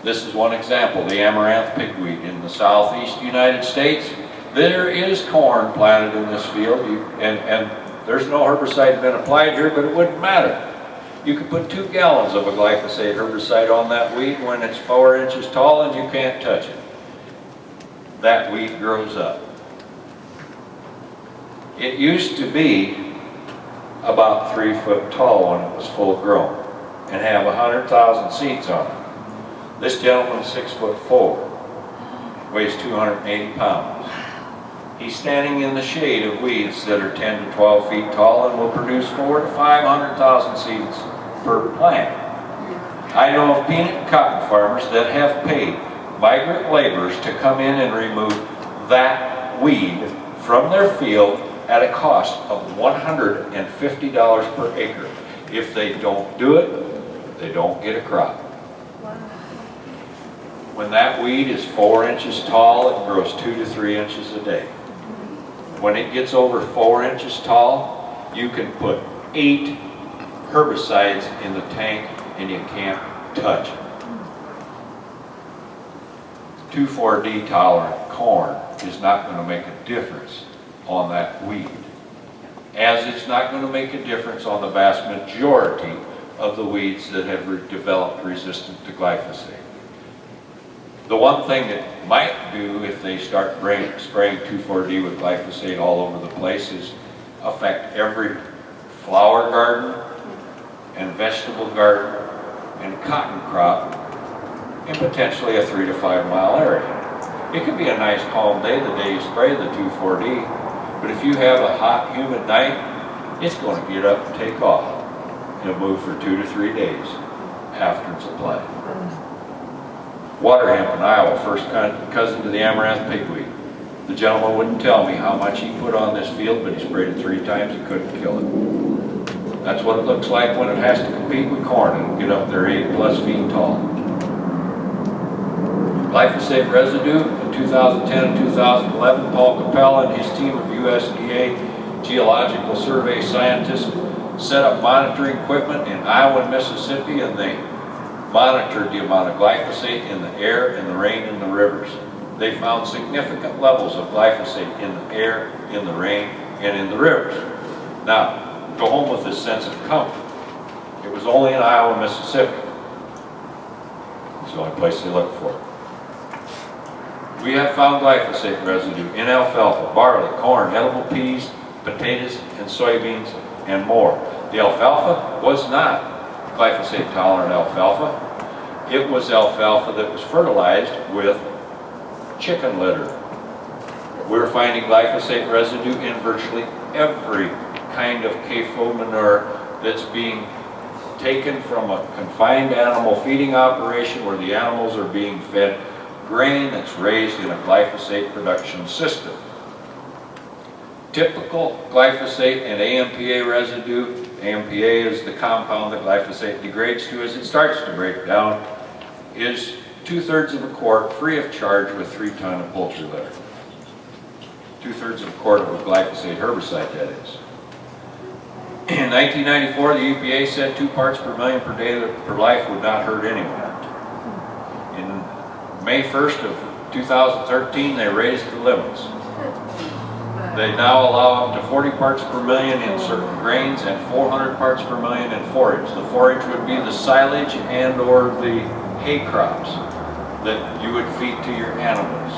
This is one example, the amaranth pigweed in the southeast United States. There is corn planted in this field, and there's no herbicide been applied here, but it wouldn't matter. You could put 2 gallons of a glyphosate herbicide on that weed when it's 4 inches tall and you can't touch it. That weed grows up. It used to be about 3 foot tall when it was full grown and have 100,000 seeds on it. This gentleman's 6'4", weighs 280 pounds. He's standing in the shade of weeds that are 10 to 12 feet tall and will produce 400,000 to 500,000 seeds per plant. I know of peanut and cotton farmers that have paid migrant laborers to come in and remove that weed from their field at a cost of $150 per acre. If they don't do it, they don't get a crop. When that weed is 4 inches tall, it grows 2 to 3 inches a day. When it gets over 4 inches tall, you can put 8 herbicides in the tank and you can't touch it. 2,4-D tolerant corn is not going to make a difference on that weed, as it's not going to make a difference on the vast majority of the weeds that have developed resistant to glyphosate. The one thing it might do if they start spraying 2,4-D with glyphosate all over the place is affect every flower garden and vegetable garden and cotton crop in potentially a 3 to 5 mile area. It could be a nice calm day the day you spray the 2,4-D, but if you have a hot, humid night, it's going to get up and take off. It'll move for 2 to 3 days after it's applied. Water hemp in Iowa, first cousin to the amaranth pigweed. The gentleman wouldn't tell me how much he put on this field, but he sprayed it 3 times and couldn't kill it. That's what it looks like when it has to compete with corn and get up there 8+ feet tall. Glyphosate residue in 2010 and 2011, Paul Capella and his team of USDA Geological Survey scientists set up monitoring equipment in Iowa and Mississippi, and they monitored the amount of glyphosate in the air, in the rain, and the rivers. They found significant levels of glyphosate in the air, in the rain, and in the rivers. Now, go home with this sense of comfort. It was only in Iowa and Mississippi. It's the only place they looked for it. We have found glyphosate residue in alfalfa, barley, corn, edible peas, potatoes, and soybeans, and more. The alfalfa was not glyphosate tolerant alfalfa. It was alfalfa that was fertilized with chicken litter. We're finding glyphosate residue in virtually every kind of CAFO manure that's being taken from a confined animal feeding operation where the animals are being fed grain that's raised in a glyphosate production system. Typical glyphosate and AMPA residue, AMPA is the compound that glyphosate degrades to as it starts to break down, is 2/3 of a quart free of charge with 3 tons of poultry litter. 2/3 of a quart of a glyphosate herbicide, that is. In 1994, the EPA said 2 parts per million per day per life would not hurt anyone. In May 1st of 2013, they raised the limits. They now allow up to 40 parts per million in certain grains and 400 parts per million in forage. The forage would be the silage and or the hay crops that you would feed to your animals.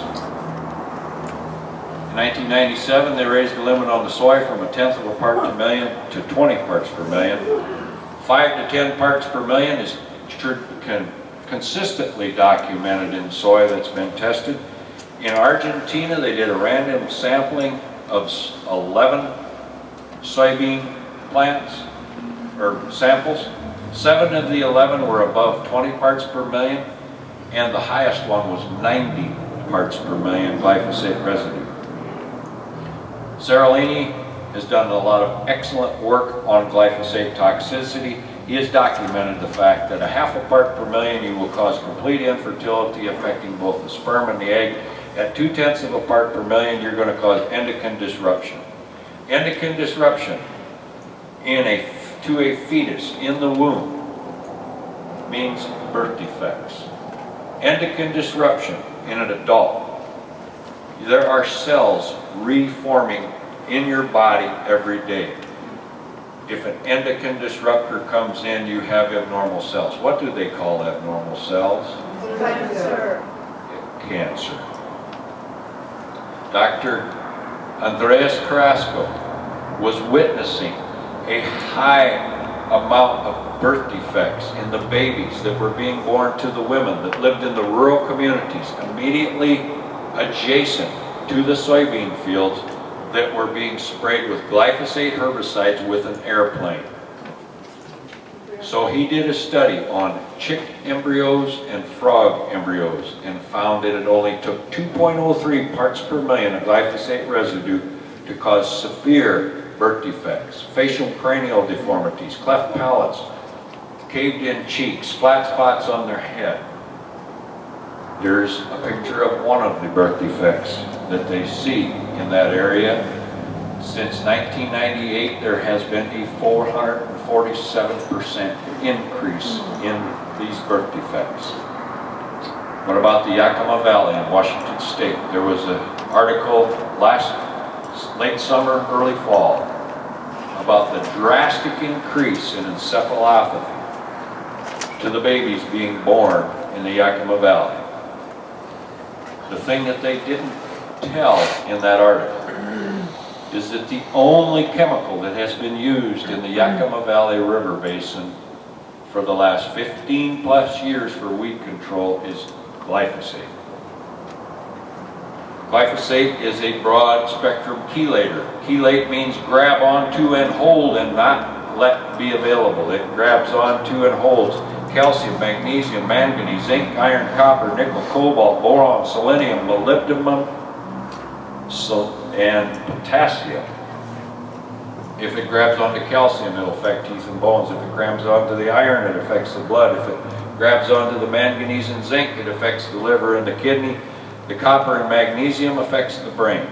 In 1997, they raised the limit on the soy from 1/10 of a part per million to 20 parts per million. 5 to 10 parts per million is consistently documented in soy that's been tested. In Argentina, they did a random sampling of 11 soybean plants or samples. 7 of the 11 were above 20 parts per million, and the highest one was 90 parts per million glyphosate residue. Seralini has done a lot of excellent work on glyphosate toxicity. He has documented the fact that 1/2 part per million you will cause complete infertility affecting both the sperm and the egg. At 2/10 of a part per million, you're going to cause endocrine disruption. Endocrine disruption to a fetus in the womb means birth defects. Endocrine disruption in an adult. There are cells reforming in your body every day. If an endocrine disruptor comes in, you have abnormal cells. What do they call abnormal cells? Cancer. Cancer. Dr. Andreas Carrasco was witnessing a high amount of birth defects in the babies that were being born to the women that lived in the rural communities immediately adjacent to the soybean fields that were being sprayed with glyphosate herbicides with an airplane. So he did a study on chick embryos and frog embryos and found that it only took 2.03 parts per million of glyphosate residue to cause severe birth defects, facial cranial deformities, cleft palates, caved-in cheeks, flat spots on their head. Here's a picture of one of the birth defects that they see in that area. Since 1998, there has been a 447% increase in these birth defects. What about the Yakima Valley in Washington State? There was an article late summer, early fall, about the drastic increase in encephalopathy to the babies being born in the Yakima Valley. The thing that they didn't tell in that article is that the only chemical that has been used in the Yakima Valley River Basin for the last 15 plus years for weed control is glyphosate. Glyphosate is a broad spectrum chelator. Chelate means grab onto and hold and not let be available. It grabs onto and holds calcium, magnesium, manganese, zinc, iron, copper, nickel, cobalt, boron, selenium, molybdenum, and potassium. If it grabs onto calcium, it'll affect teeth and bones. If it grabs onto the iron, it affects the blood. If it grabs onto the manganese and zinc, it affects the liver and the kidney. The copper and magnesium affects the brain.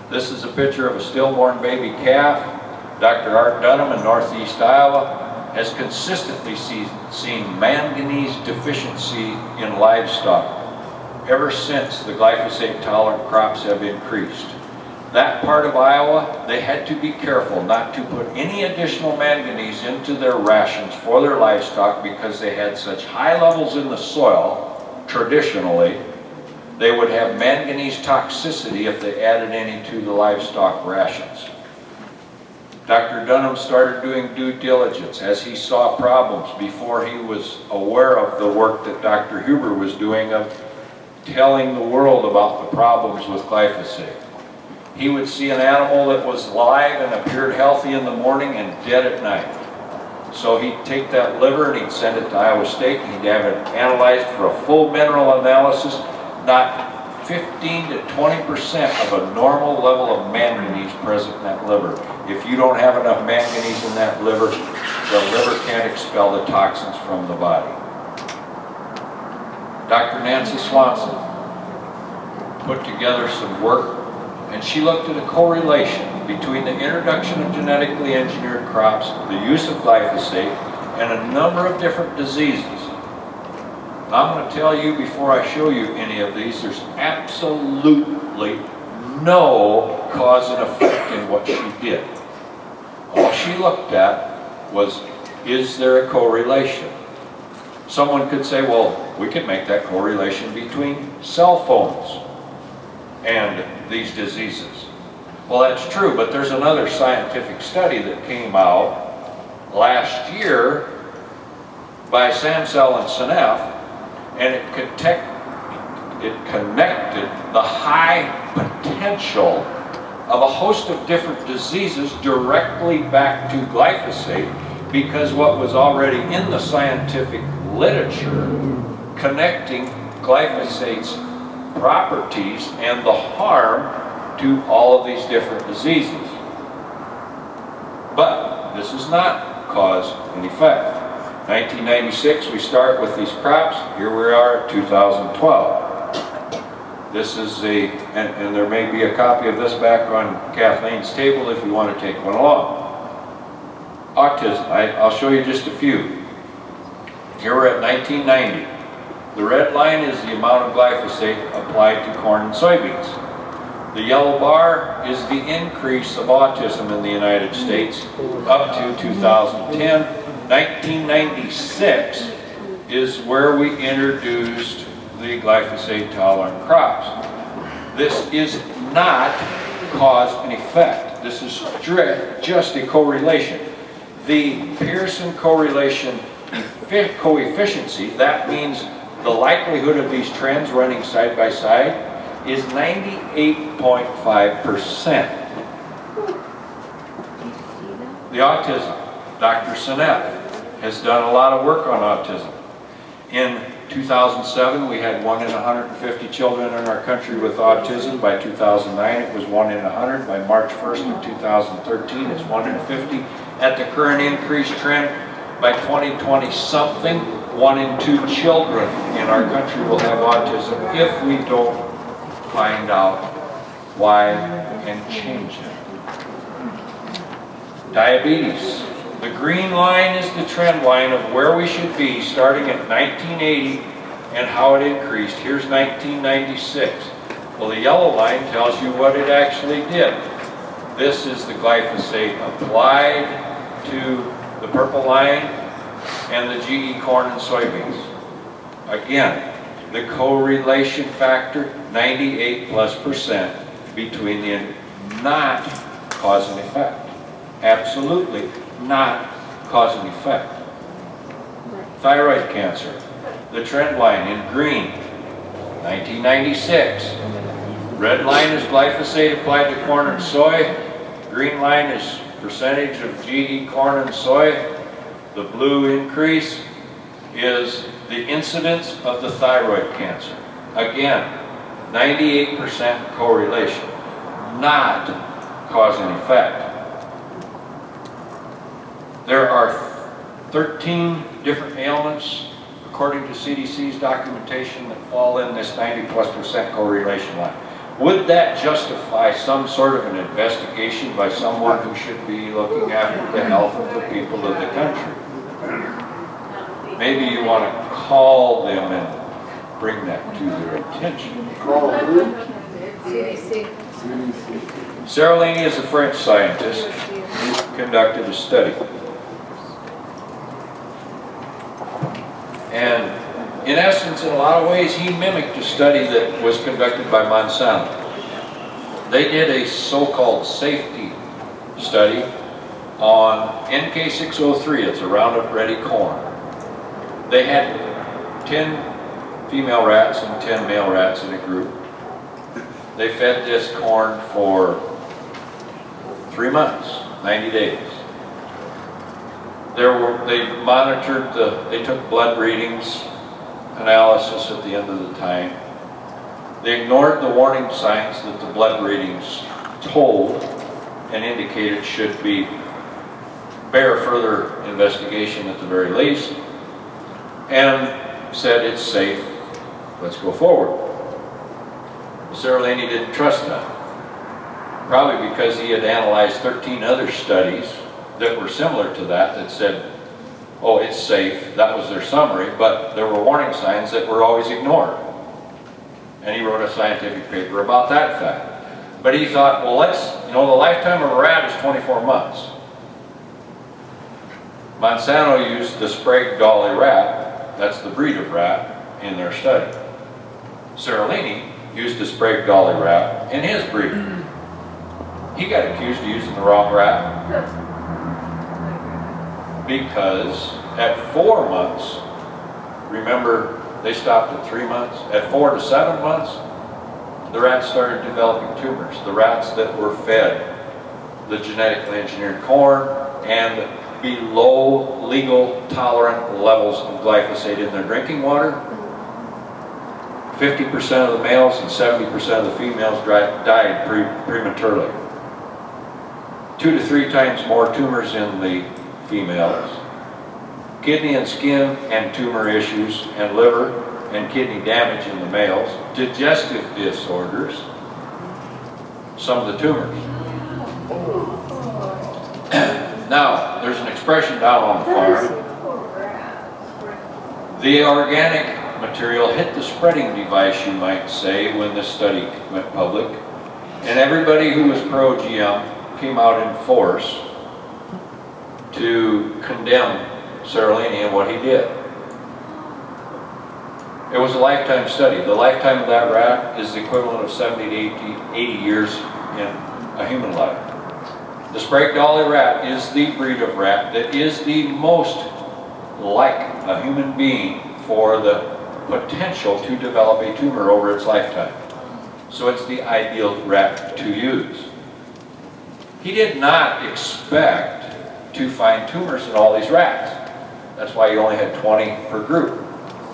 This is a picture of a stillborn baby calf. Dr. Art Dunham in Northeast Iowa has consistently seen manganese deficiency in livestock ever since the glyphosate-tolerant crops have increased. That part of Iowa, they had to be careful not to put any additional manganese into their rations for their livestock because they had such high levels in the soil, traditionally, they would have manganese toxicity if they added any to the livestock rations. Dr. Dunham started doing due diligence as he saw problems before he was aware of the work that Dr. Huber was doing of telling the world about the problems with glyphosate. He would see an animal that was live and appeared healthy in the morning and dead at night. So he'd take that liver and he'd send it to Iowa State and he'd have it analyzed for a full mineral analysis. Not 15 to 20% of a normal level of manganese present in that liver. If you don't have enough manganese in that liver, the liver can't expel the toxins from the body. Dr. Nancy Swanson put together some work, and she looked at a correlation between the introduction of genetically engineered crops, the use of glyphosate, and a number of different diseases. I'm going to tell you before I show you any of these, there's absolutely no cause and effect in what she did. All she looked at was, is there a correlation? Someone could say, well, we could make that correlation between cell phones and these diseases. Well, that's true, but there's another scientific study that came out last year by Samsel and Senef, and it connected the high potential of a host of different diseases directly back to glyphosate, because what was already in the scientific literature connecting glyphosate's properties and the harm to all of these different diseases. But this is not cause and effect. 1996, we start with these crops. Here we are at 2012. This is and there may be a copy of this back on Kathleen's table if you want to take one along. Autism, I'll show you just a few. Here we're at 1990. The red line is the amount of glyphosate applied to corn and soybeans. The yellow bar is the increase of autism in the United States up to 2010. 1996 is where we introduced the glyphosate-tolerant crops. This is not cause and effect. This is just a correlation. The Pearson correlation coefficient, that means the likelihood of these trends running side by side, is 98.5%. The autism, Dr. Senef has done a lot of work on autism. In 2007, we had 1 in 150 children in our country with autism. By 2009, it was 1 in 100. By March 1st of 2013, it's 1 in 50. At the current increase trend, by 2020 something, 1 in 2 children in our country will have autism if we don't find out why and change it. Diabetes. The green line is the trend line of where we should be starting at 1980 and how it increased. Here's 1996. Well, the yellow line tells you what it actually did. This is the glyphosate applied to the purple line and the GE corn and soybeans. Again, the correlation factor, 98+% between the not cause and effect. Absolutely not cause and effect. Thyroid cancer, the trend line in green, 1996. Red line is glyphosate applied to corn and soy. Green line is percentage of GE corn and soy. The blue increase is the incidence of the thyroid cancer. Again, 98% correlation, not cause and effect. There are 13 different ailments, according to CDC's documentation, that fall in this 90+% correlation line. Would that justify some sort of an investigation by someone who should be looking after the health of the people of the country? Maybe you want to call them and bring that to their attention. Call who? CDC. CDC. Seralini is a French scientist who conducted a study. And in essence, in a lot of ways, he mimicked a study that was conducted by Monsanto. They did a so-called safety study on NK603, it's a Roundup Ready corn. They had 10 female rats and 10 male rats in a group. They fed this corn for 3 months, 90 days. They monitored they took blood readings, analysis at the end of the time. They ignored the warning signs that the blood readings told and indicated should bear further investigation at the very least, and said it's safe, let's go forward. Seralini didn't trust that, probably because he had analyzed 13 other studies that were similar to that said, oh, it's safe. That was their summary, but there were warning signs that were always ignored. And he wrote a scientific paper about that fact. But he thought, well, the lifetime of a rat is 24 months. Monsanto used the Sprague Dolly rat, that's the breed of rat, in their study. Seralini used the Sprague Dolly rat in his breed. He got accused of using the wrong rat because at 4 months, remember they stopped at 3 months, at 4 to 7 months, the rats started developing tumors. The rats that were fed the genetically engineered corn and below legal tolerant levels of glyphosate in their drinking water, 50% of the males and 70% of the females died prematurely. 2 to 3 times more tumors in the females. Kidney and skin and tumor issues and liver and kidney damage in the males. Digestive disorders, some of the tumors. Now, there's an expression down on the farm. The organic material hit the spreading device, you might say, when this study went public. And everybody who was pro-GM came out in force to condemn Seralini and what he did. It was a lifetime study. The lifetime of that rat is the equivalent of 70 to 80 years in a human life. The Sprague Dolly rat is the breed of rat that is the most like a human being for the potential to develop a tumor over its lifetime. So it's the ideal rat to use. He did not expect to find tumors in all these rats. That's why you only had 20 per group.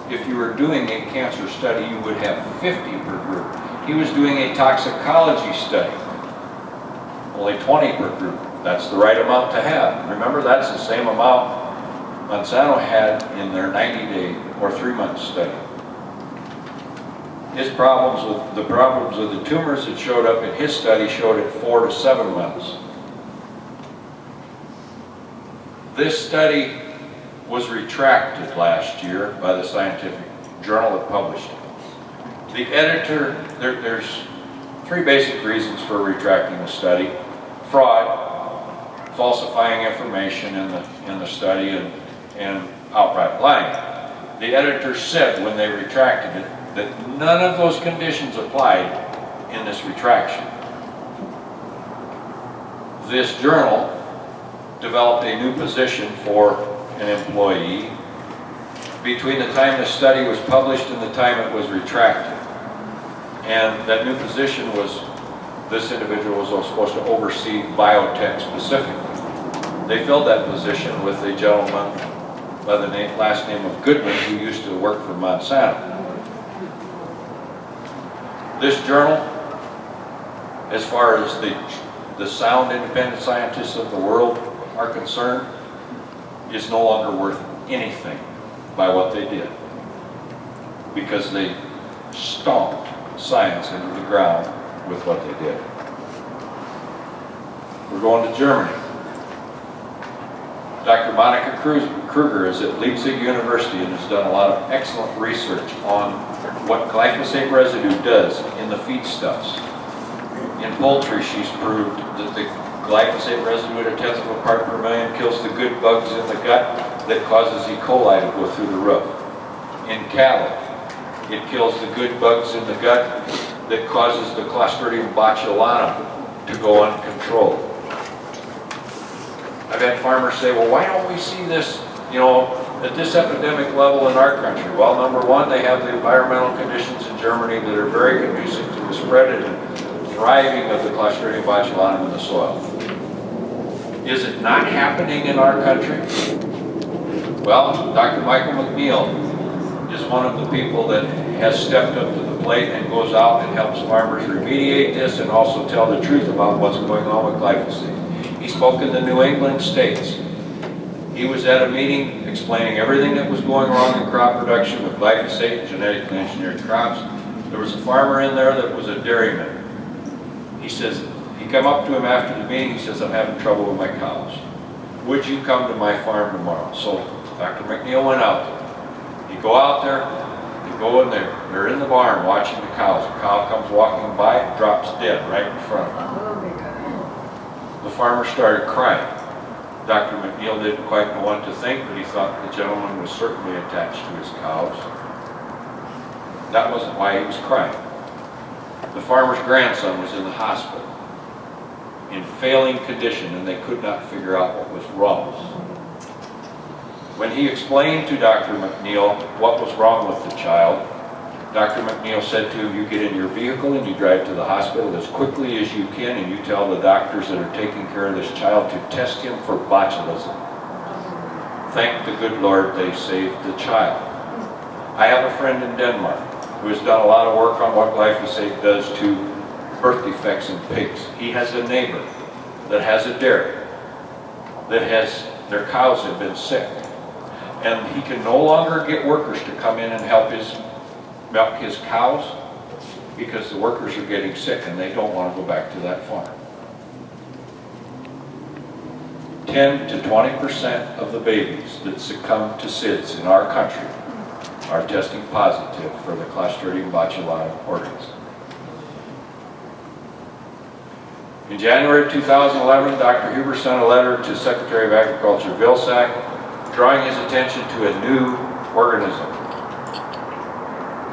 If you were doing a cancer study, you would have 50 per group. He was doing a toxicology study. Only 20 per group. That's the right amount to have. Remember, that's the same amount Monsanto had in their 90-day or 3-month study. The problems with the tumors that showed up in his study showed at 4 to 7 months. This study was retracted last year by the scientific journal that published it. The editor, there's 3 basic reasons for retracting the study. Fraud, falsifying information in the study, and outright lying. The editor said when they retracted it that none of those conditions applied in this retraction. This journal developed a new position for an employee between the time the study was published and the time it was retracted. And that new position was, this individual was supposed to oversee biotech specifically. They filled that position with a gentleman by the last name of Goodman, who used to work for Monsanto. This journal, as far as the sound independent scientists of the world are concerned, is no longer worth anything by what they did, because they stomped science into the ground with what they did. We're going to Germany. Dr. Monica Kruger is at Leipzig University and has done a lot of excellent research on what glyphosate residue does in the feedstuffs. In poultry, she's proved that the glyphosate residue at 1/10 of a part per million kills the good bugs in the gut that causes E. coli to go through the roof. In cattle, it kills the good bugs in the gut that causes the Clostridium botulinum to go uncontrolled. I've had farmers say, well, why don't we see this, at this epidemic level in our country? Well, number one, they have the environmental conditions in Germany that are very conducive to the spread and thriving of the Clostridium botulinum in the soil. Is it not happening in our country? Well, Dr. Michael McNeil is one of the people that has stepped up to the plate and goes out and helps farmers remediate this and also tell the truth about what's going on with glyphosate. He spoke in the New England states. He was at a meeting explaining everything that was going wrong in crop production with glyphosate and genetically engineered crops. There was a farmer in there that was a dairyman. He says, he came up to him after the meeting, he says, I'm having trouble with my cows. Would you come to my farm tomorrow? So Dr. McNeil went out there. You go out there, you go in there, they're in the barn watching the cows. A cow comes walking by, drops dead right in front of him. The farmer started crying. Dr. McNeil didn't quite know what to think, but he thought the gentleman was certainly attached to his cows. That wasn't why he was crying. The farmer's grandson was in the hospital in failing condition, and they could not figure out what was wrong. When he explained to Dr. McNeil what was wrong with the child, Dr. McNeil said to him, you get in your vehicle and you drive to the hospital as quickly as you can, and you tell the doctors that are taking care of this child to test him for botulism. Thank the good Lord they saved the child. I have a friend in Denmark who has done a lot of work on what glyphosate does to birth defects in pigs. He has a neighbor that has a dairy that their cows have been sick, and he can no longer get workers to come in and help milk his cows because the workers are getting sick and they don't want to go back to that farm. 10 to 20% of the babies that succumb to SIDS in our country are testing positive for the Clostridium botulinum organism. In January 2011, Dr. Huber sent a letter to Secretary of Agriculture Vilsack drawing his attention to a new organism.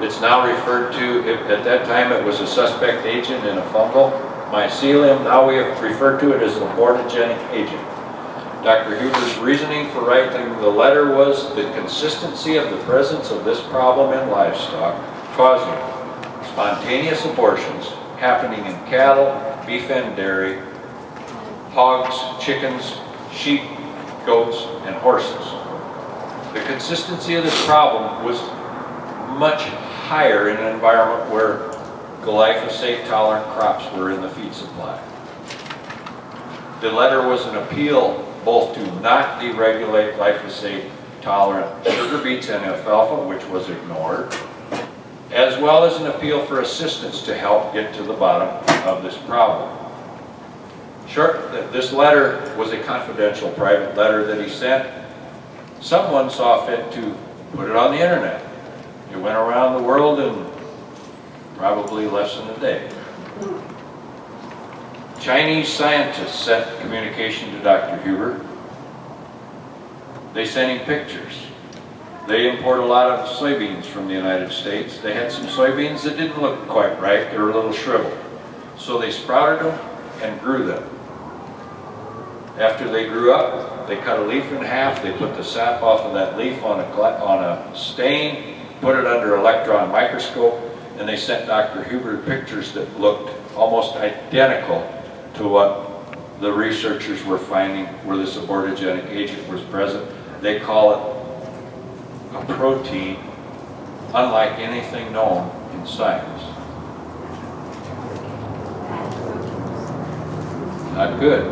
It's now referred to, at that time it was a suspect agent in a fungal mycelium. Now we have referred to it as an abortogenic agent. Dr. Huber's reasoning for writing the letter was the consistency of the presence of this problem in livestock causing spontaneous abortions happening in cattle, beef and dairy, hogs, chickens, sheep, goats, and horses. The consistency of this problem was much higher in an environment where glyphosate-tolerant crops were in the feed supply. The letter was an appeal both to not deregulate glyphosate-tolerant sugar beets and alfalfa, which was ignored, as well as an appeal for assistance to help get to the bottom of this problem. This letter was a confidential private letter that he sent. Someone saw fit to put it on the internet. It went around the world in probably less than a day. Chinese scientists sent communication to Dr. Huber. They sent him pictures. They import a lot of soybeans from the United States. They had some soybeans that didn't look quite right. They were a little shriveled. So they sprouted them and grew them. After they grew up, they cut a leaf in half. They put the sap off of that leaf on a stain, put it under electron microscope, and they sent Dr. Huber pictures that looked almost identical to what the researchers were finding where this abortogenic agent was present. They call it a protein unlike anything known in science. Not good.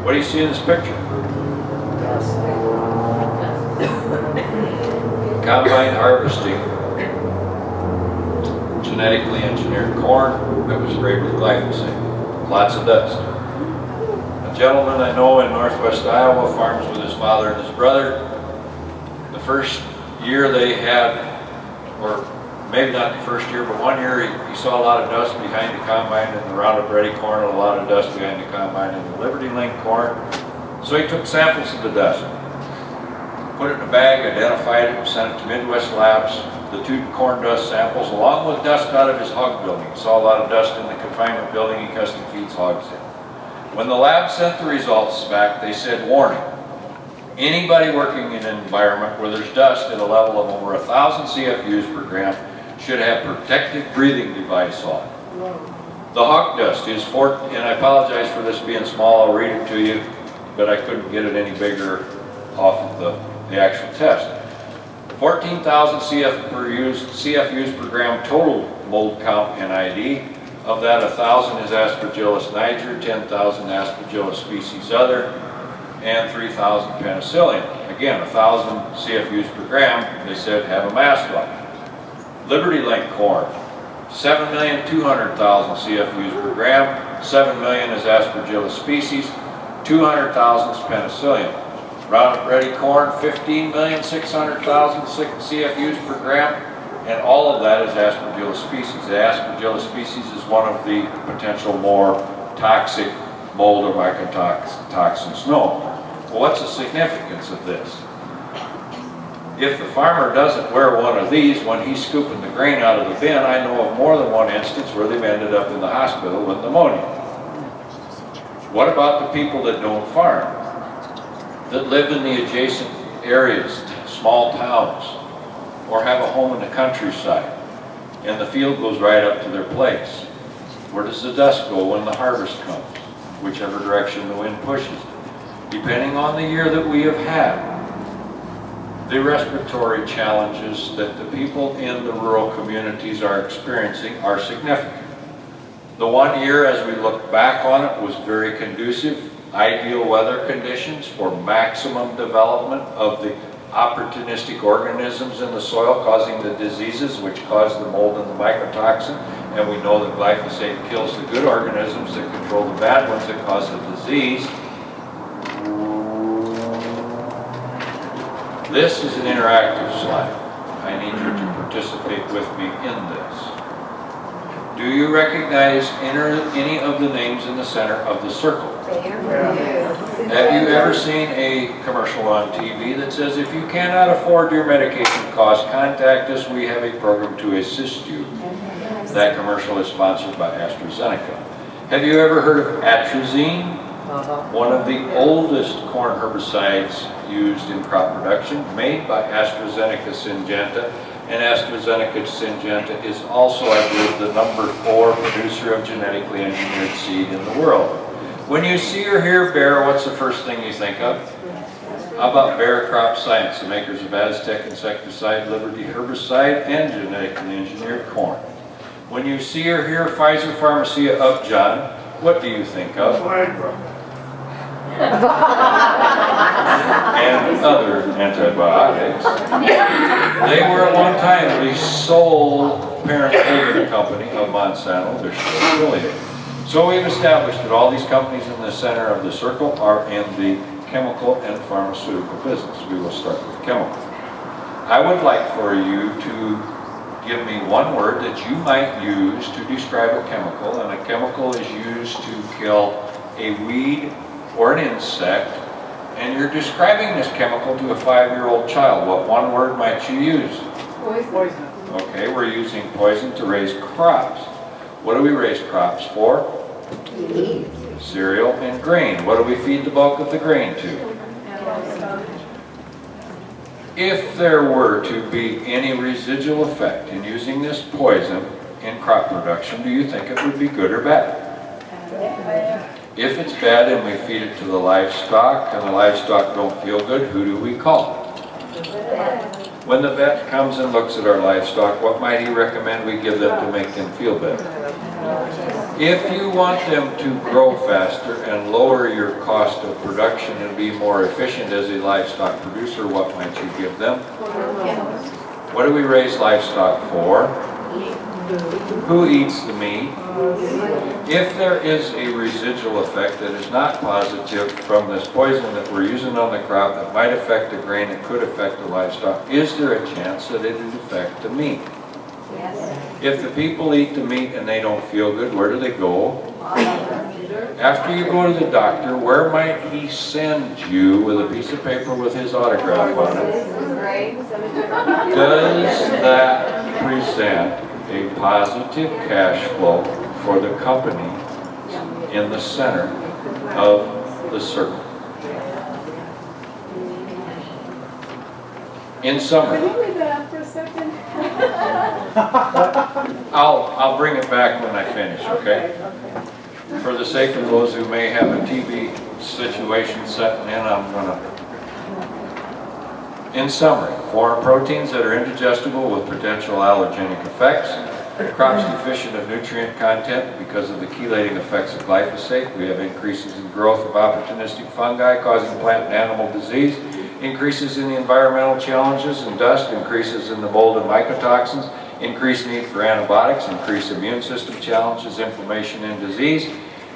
What do you see in this picture? Combine harvesting genetically engineered corn that was sprayed with glyphosate. Lots of dust. A gentleman I know in northwest Iowa farms with his father and his brother. The first year they had, or maybe not the first year, but one year he saw a lot of dust behind the combine in the Roundup Ready corn, and a lot of dust behind the combine in the Liberty Link corn. So he took samples of the dust, put it in a bag, identified it, sent it to Midwest Labs, the 2 corn dust samples, along with dust out of his hog building. He saw a lot of dust in the confinement building he custom feeds hogs in. When the lab sent the results back, they said, warning, anybody working in an environment where there's dust at a level of over 1,000 CFUs per gram should have protective breathing device on. The hawk dust is and I apologize for this being small, I'll read it to you, but I couldn't get it any bigger off of the actual test. 14,000 CFUs per gram total mold count NID. Of that, 1,000 is Aspergillus niger, 10,000 Aspergillus species other, and 3,000 penicillium. Again, 1,000 CFUs per gram, they said have a mask on. Liberty Link corn, 7,200,000 CFUs per gram, 7 million is Aspergillus species, 200,000 is penicillium. Roundup Ready corn, 15,600,000 CFUs per gram, and all of that is Aspergillus species. The Aspergillus species is one of the potential more toxic mold or mycotoxins known. Well, what's the significance of this? If the farmer doesn't wear one of these when he's scooping the grain out of the bin, I know of more than one instance where they've ended up in the hospital with pneumonia. What about the people that don't farm, that live in the adjacent areas, small towns, or have a home in the countryside, and the field goes right up to their place? Where does the dust go when the harvest comes? Whichever direction the wind pushes. Depending on the year that we have had, the respiratory challenges that the people in the rural communities are experiencing are significant. The one year, as we look back on it, was very conducive, ideal weather conditions for maximum development of the opportunistic organisms in the soil causing the diseases which cause the mold and the mycotoxin, and we know that glyphosate kills the good organisms that control the bad ones that cause the disease. This is an interactive slide. I need you to participate with me in this. Do you recognize any of the names in the center of the circle? Have you ever seen a commercial on TV that says, if you cannot afford your medication costs, contact us, we have a program to assist you? That commercial is sponsored by AstraZeneca. Have you ever heard of atrazine? One of the oldest corn herbicides used in crop production, made by AstraZeneca Syngenta, and AstraZeneca Syngenta is also, I believe, the #4 producer of genetically engineered seed in the world. When you see or hear Bayer, what's the first thing you think of? How about Bayer Crop Science, the makers of Aztec insecticide, Liberty herbicide, and genetically engineered corn? When you see or hear Pfizer Pharmacia Upjohn, what do you think of? And other antibiotics. They were at one time the sole parent holding company of Monsanto. They're still affiliated. So we've established that all these companies in the center of the circle are in the chemical and pharmaceutical business. We will start with chemical. I would like for you to give me one word that you might use to describe a chemical, and a chemical is used to kill a weed or an insect, and you're describing this chemical to a 5-year-old child. What one word might you use? Poison. Okay, we're using poison to raise crops. What do we raise crops for? Cereal and grain. What do we feed the bulk of the grain to? If there were to be any residual effect in using this poison in crop production, do you think it would be good or bad? If it's bad and we feed it to the livestock and the livestock don't feel good, who do we call? When the vet comes and looks at our livestock, what might he recommend we give them to make them feel better? If you want them to grow faster and lower your cost of production and be more efficient as a livestock producer, what might you give them? What do we raise livestock for? Who eats the meat? If there is a residual effect that is not positive from this poison that we're using on the crop that might affect the grain, it could affect the livestock, is there a chance that it would affect the meat? Yes. If the people eat the meat and they don't feel good, where do they go? After you go to the doctor, where might he send you with a piece of paper with his autograph on it? Does that present a positive cash flow for the company in the center of the circle. In summary, Can you leave that up for a second? I'll bring it back when I finish, okay? For the sake of those who may have a TB situation setting in, I'm gonna. In summary, foreign proteins that are indigestible with potential allergenic effects, crops deficient of nutrient content because of the chelating effects of glyphosate. We have increases in growth of opportunistic fungi causing plant and animal disease, increases in the environmental challenges and dust, increases in the mold and mycotoxins, increased need for antibiotics, increased immune system challenges, inflammation and disease,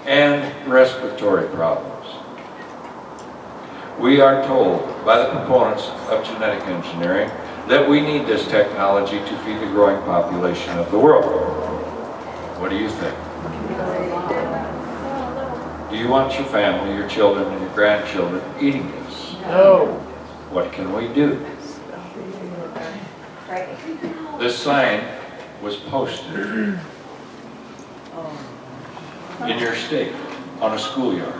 and respiratory problems. We are told by the proponents of genetic engineering that we need this technology to feed the growing population of the world. What do you think? Do you want your family, your children, and your grandchildren eating this? No. What can we do? This sign was posted in your state on a schoolyard.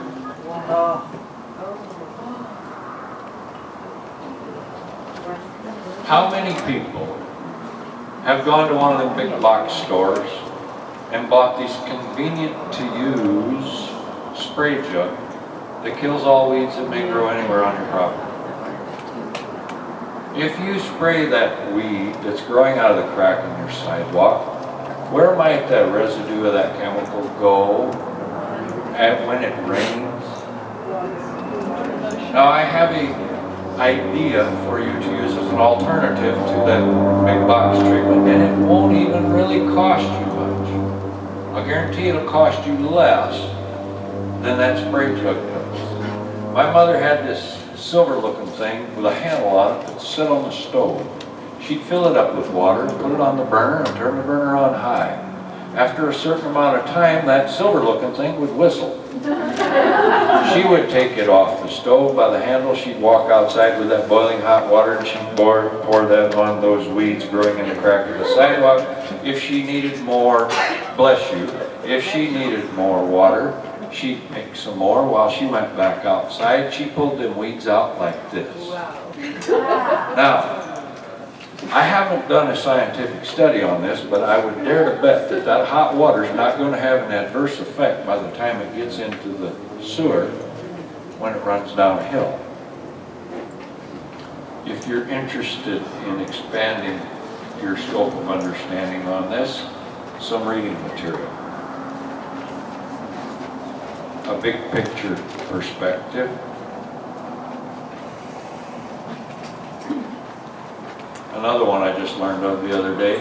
How many people have gone to one of the big box stores and bought these convenient to use spray jug that kills all weeds that may grow anywhere on your property? If you spray that weed that's growing out of the crack in your sidewalk, where might that residue of that chemical go when it rains? Now I have a idea for you to use as an alternative to that big box treatment, and it won't even really cost you much. I guarantee it'll cost you less than that spray jug does. My mother had this silver looking thing with a handle on it that sit on the stove. She'd fill it up with water, put it on the burner, and turn the burner on high. After a certain amount of time, that silver looking thing would whistle. She would take it off the stove by the handle. She'd walk outside with that boiling hot water and she'd pour that on those weeds growing in the crack of the sidewalk. If she needed more, bless you, if she needed more water, she'd make some more. While she went back outside, she pulled them weeds out like this. Now, I haven't done a scientific study on this, but I would dare to bet that that hot water is not going to have an adverse effect by the time it gets into the sewer when it runs downhill. If you're interested in expanding your scope of understanding on this, some reading material. A big picture perspective. Another one I just learned of the other day.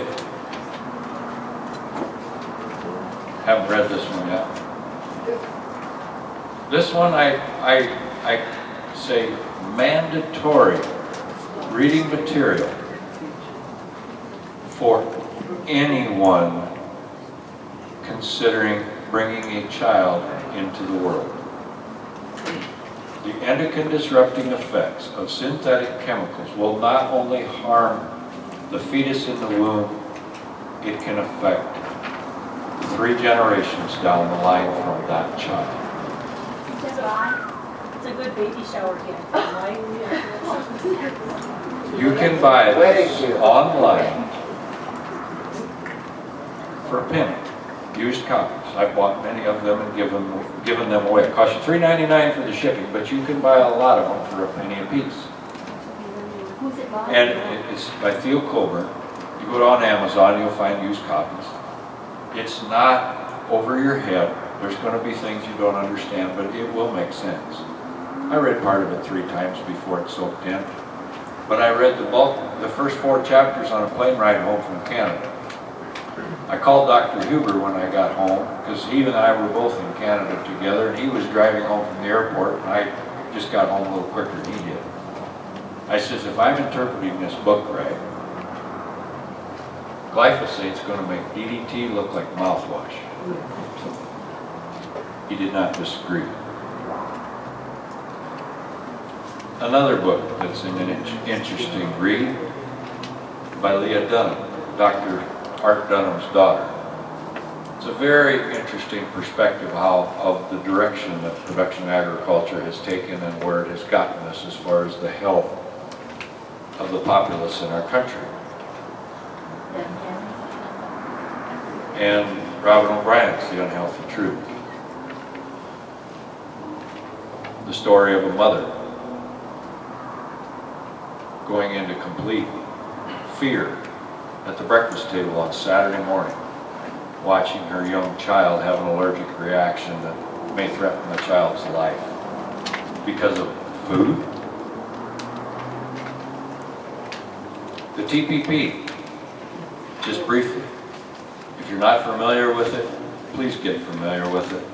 Haven't read this one yet. This one I say mandatory reading material for anyone considering bringing a child into the world. The endocrine disrupting effects of synthetic chemicals will not only harm the fetus in the womb, it can affect 3 generations down the line from that child. It's a good baby shower gift, right? You can buy this online for a penny, used copies. I've bought many of them and given them away. It costs you $3.99 for the shipping, but you can buy a lot of them for a penny a piece. Who's it by? And it's by Theo Colburn. You go on Amazon, you'll find used copies. It's not over your head. There's going to be things you don't understand, but it will make sense. I read part of it 3 times before it soaked in. But I read the first 4 chapters on a plane ride home from Canada. I called Dr. Huber when I got home, because he and I were both in Canada together, and he was driving home from the airport, and I just got home a little quicker than he did. I says, if I'm interpreting this book right, glyphosate's going to make DDT look like mouthwash. He did not disagree. Another book that's an interesting read by Leah Dunham, Dr. Art Dunham's daughter. It's a very interesting perspective of the direction that production agriculture has taken and where it has gotten us as far as the health of the populace in our country. And Robin O'Brien's The Unhealthy Truth. The story of a mother going into complete fear at the breakfast table on Saturday morning, watching her young child have an allergic reaction that may threaten the child's life because of food. The TPP, just briefly, if you're not familiar with it, please get familiar with it.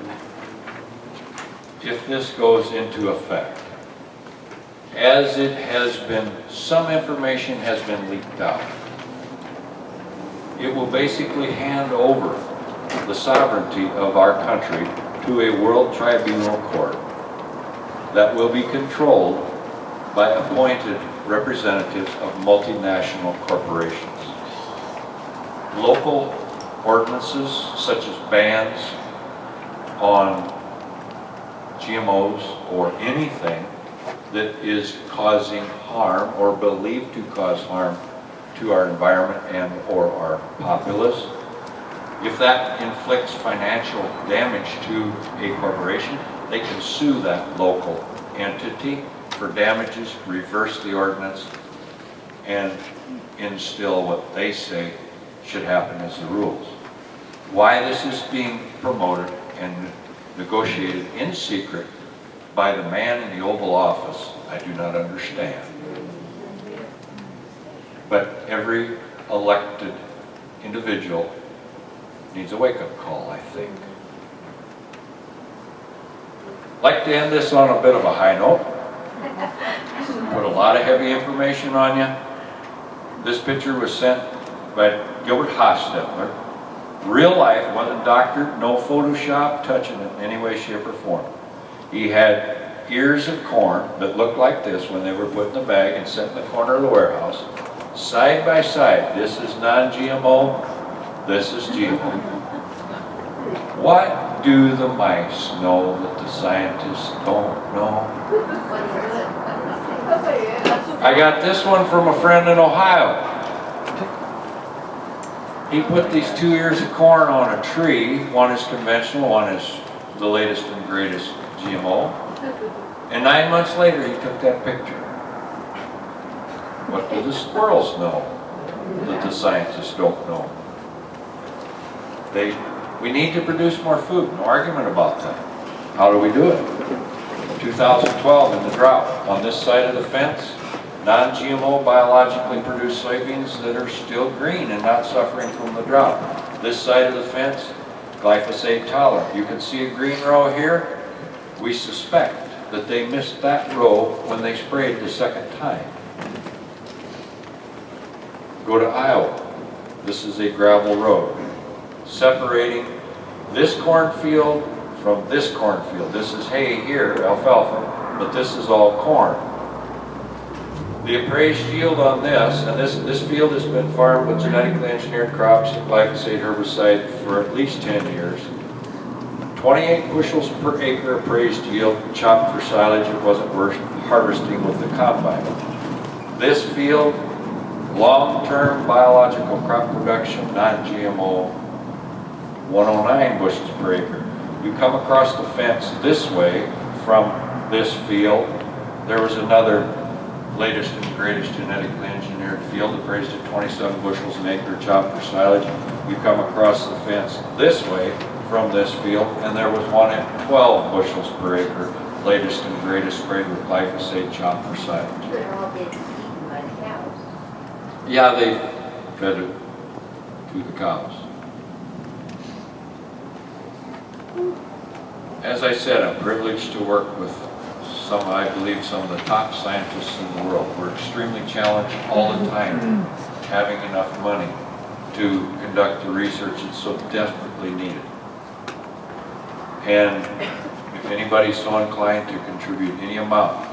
If this goes into effect, as it has been, some information has been leaked out. It will basically hand over the sovereignty of our country to a world tribunal court that will be controlled by appointed representatives of multinational corporations. Local ordinances such as bans on GMOs or anything that is causing harm or believed to cause harm to our environment and or our populace. If that inflicts financial damage to a corporation, they can sue that local entity for damages, reverse the ordinance, and instill what they say should happen as the rules. Why this is being promoted and negotiated in secret by the man in the Oval Office, I do not understand. But every elected individual needs a wake-up call, I think. I'd like to end this on a bit of a high note. Put a lot of heavy information on you. This picture was sent by Gilbert Hostetler. Real life, wasn't doctored, no Photoshop touching it in any way, shape, or form. He had ears of corn that looked like this when they were put in the bag and set in the corner of the warehouse. Side by side, this is non-GMO, this is GMO. What do the mice know that the scientists don't know? I got this one from a friend in Ohio. He put these 2 ears of corn on a tree. One is conventional, one is the latest and greatest GMO. And 9 months later, he took that picture. What do the squirrels know that the scientists don't know? We need to produce more food, no argument about that. How do we do it? 2012 in the drought, on this side of the fence, non-GMO biologically produced soybeans that are still green and not suffering from the drought. This side of the fence, glyphosate tolerant. You can see a green row here. We suspect that they missed that row when they sprayed the second time. Go to Iowa. This is a gravel road separating this cornfield from this cornfield. This is hay here, alfalfa, but this is all corn. The appraised yield on this, and this field has been farmed with genetically engineered crops and glyphosate herbicide for at least 10 years. 28 bushels per acre appraised yield, chopped for silage. It wasn't worth harvesting with the combine. This field, long-term biological crop production, non-GMO, 109 bushels per acre. You come across the fence this way from this field. There was another latest and greatest genetically engineered field appraised at 27 bushels an acre, chopped for silage. You come across the fence this way from this field, and there was one at 12 bushels per acre, latest and greatest, sprayed with glyphosate, chopped for silage. They're all being eaten by the cows. Yeah, they fed it to the cows. As I said, I'm privileged to work with I believe some of the top scientists in the world. We're extremely challenged all the time, having enough money to conduct the research that's so desperately needed. And if anybody's so inclined to contribute any amount,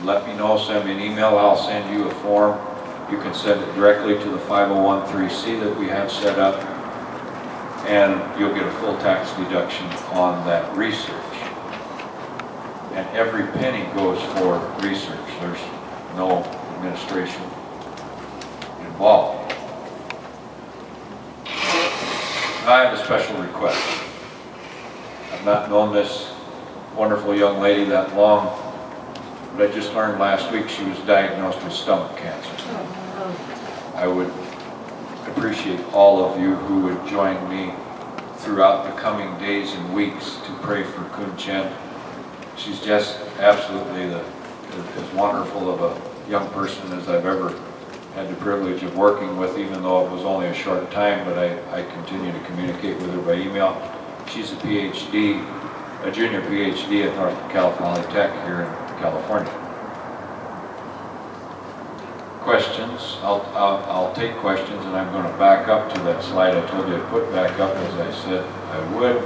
let me know, send me an email, I'll send you a form. You can send it directly to the 501(c) that we have set up. and you'll get a full tax deduction on that research. And every penny goes for research. There's no administration involved. I have a special request. I've not known this wonderful young lady that long, but I just learned last week she was diagnosed with stomach cancer. I would appreciate all of you who would join me throughout the coming days and weeks to pray for Kun Chen. She's just absolutely as wonderful of a young person as I've ever had the privilege of working with, even though it was only a short time, but I continue to communicate with her by email. She's a PhD, a junior PhD at North Cal Polytech here in California. Questions? I'll take questions, and I'm going to back up to that slide I told you to put back up as I said I would.